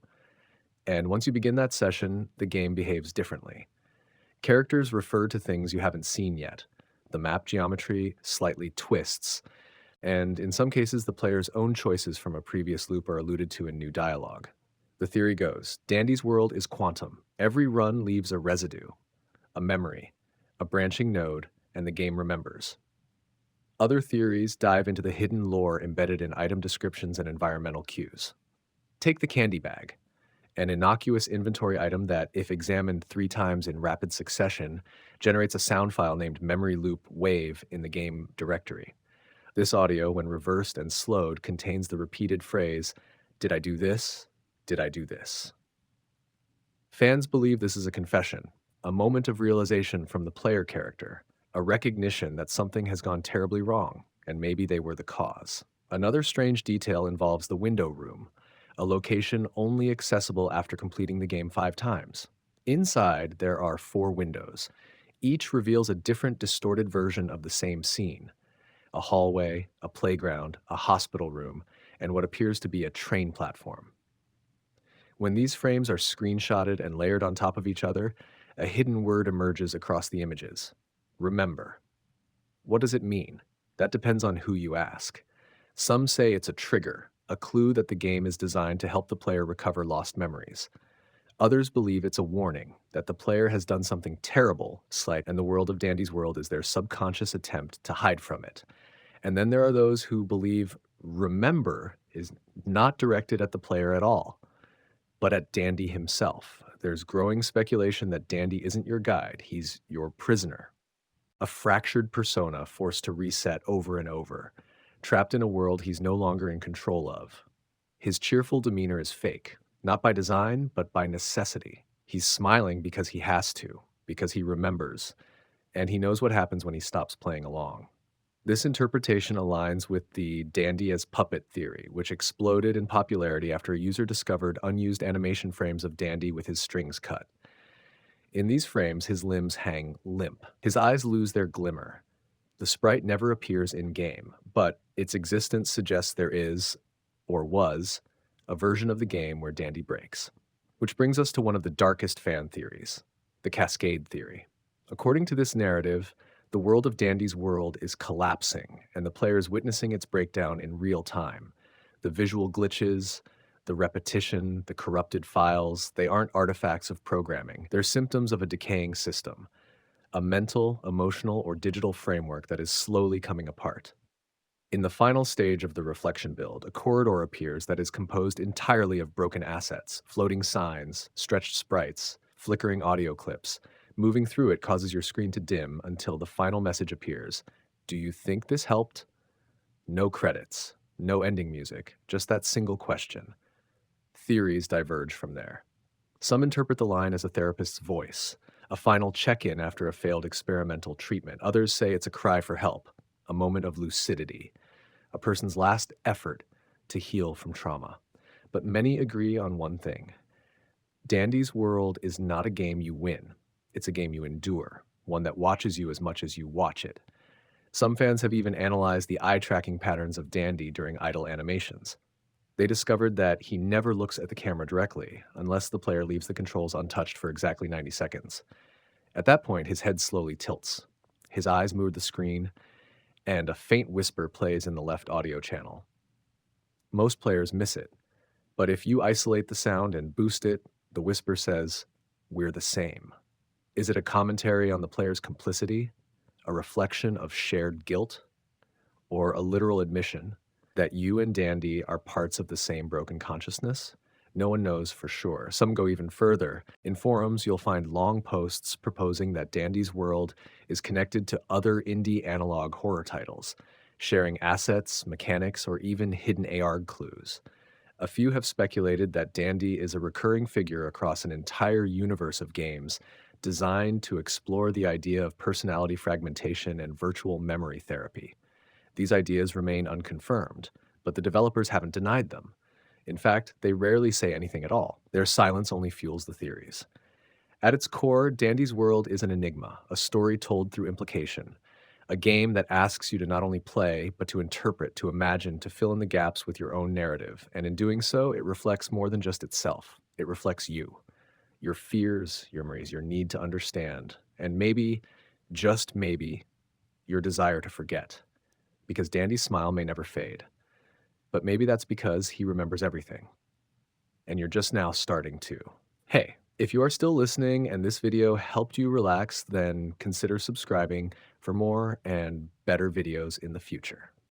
And once you begin that session, the game behaves differently. Characters refer to things you haven't seen yet. The map geometry slightly twists, and in some cases, the player's own choices from a previous loop are alluded to in new dialogue. The theory goes, Dandy's world is quantum. Every run leaves a residue, a memory, a branching node, and the game remembers. Other theories dive into the hidden lore embedded in item descriptions and environmental cues. Take the candy bag, an innocuous inventory item that, if examined 3 times in rapid succession, generates a sound file named Memory Loop Wave in the game directory. This audio, when reversed and slowed, contains the repeated phrase, "Did I do this? Did I do this?" Fans believe this is a confession, a moment of realization from the player character, a recognition that something has gone terribly wrong, and maybe they were the cause. Another strange detail involves the window room, a location only accessible after completing the game 5 times. Inside, there are 4 windows. Each reveals a different distorted version of the same scene: a hallway, a playground, a hospital room, and what appears to be a train platform. When these frames are screenshotted and layered on top of each other, a hidden word emerges across the images: remember. What does it mean? That depends on who you ask. Some say it's a trigger, a clue that the game is designed to help the player recover lost memories. Others believe it's a warning that the player has done something terrible, slight, and the world of Dandy's world is their subconscious attempt to hide from it. And then there are those who believe remember is not directed at the player at all, but at Dandy himself. There's growing speculation that Dandy isn't your guide, he's your prisoner. A fractured persona forced to reset over and over, trapped in a world he's no longer in control of. His cheerful demeanor is fake, not by design, but by necessity. He's smiling because he has to, because he remembers, and he knows what happens when he stops playing along. This interpretation aligns with the Dandy as puppet theory, which exploded in popularity after a user discovered unused animation frames of Dandy with his strings cut. In these frames, his limbs hang limp. His eyes lose their glimmer. The sprite never appears in-game, but its existence suggests there is, or was, a version of the game where Dandy breaks. Which brings us to one of the darkest fan theories, the Cascade theory. According to this narrative, the world of Dandy's world is collapsing, and the player is witnessing its breakdown in real time. The visual glitches, the repetition, the corrupted files, they aren't artifacts of programming. They're symptoms of a decaying system, a mental, emotional, or digital framework that is slowly coming apart. In the final stage of the reflection build, a corridor appears that is composed entirely of broken assets, floating signs, stretched sprites, flickering audio clips. Moving through it causes your screen to dim until the final message appears. Do you think this helped? No credits, no ending music, just that single question. Theories diverge from there. Some interpret the line as a therapist's voice, a final check-in after a failed experimental treatment. Others say it's a cry for help, a moment of lucidity, a person's last effort to heal from trauma. But many agree on one thing. Dandy's world is not a game you win. It's a game you endure, one that watches you as much as you watch it. Some fans have even analyzed the eye-tracking patterns of Dandy during idle animations. They discovered that he never looks at the camera directly, unless the player leaves the controls untouched for exactly 90 seconds. At that point, his head slowly tilts. His eyes move the screen, and a faint whisper plays in the left audio channel. Most players miss it, but if you isolate the sound and boost it, the whisper says, "We're the same." Is it a commentary on the player's complicity, a reflection of shared guilt, or a literal admission that you and Dandy are parts of the same broken consciousness? No one knows for sure. Some go even further. In forums, you'll find long posts proposing that Dandy's world is connected to other indie analog horror titles, sharing assets, mechanics, or even hidden AR clues. A few have speculated that Dandy is a recurring figure across an entire universe of games designed to explore the idea of personality fragmentation and virtual memory therapy. These ideas remain unconfirmed, but the developers haven't denied them. In fact, they rarely say anything at all. Their silence only fuels the theories. At its core, Dandy's World is an enigma, a story told through implication, a game that asks you to not only play, but to interpret, to imagine, to fill in the gaps with your own narrative. And in doing so, it reflects more than just itself. It reflects you, your fears, your memories, your need to understand, and maybe, just maybe, your desire to forget. Because Dandy's smile may never fade, but maybe that's because he remembers everything. And you're just now starting to. Hey, if you are still listening and this video helped you relax, then consider subscribing for more and better videos in the future.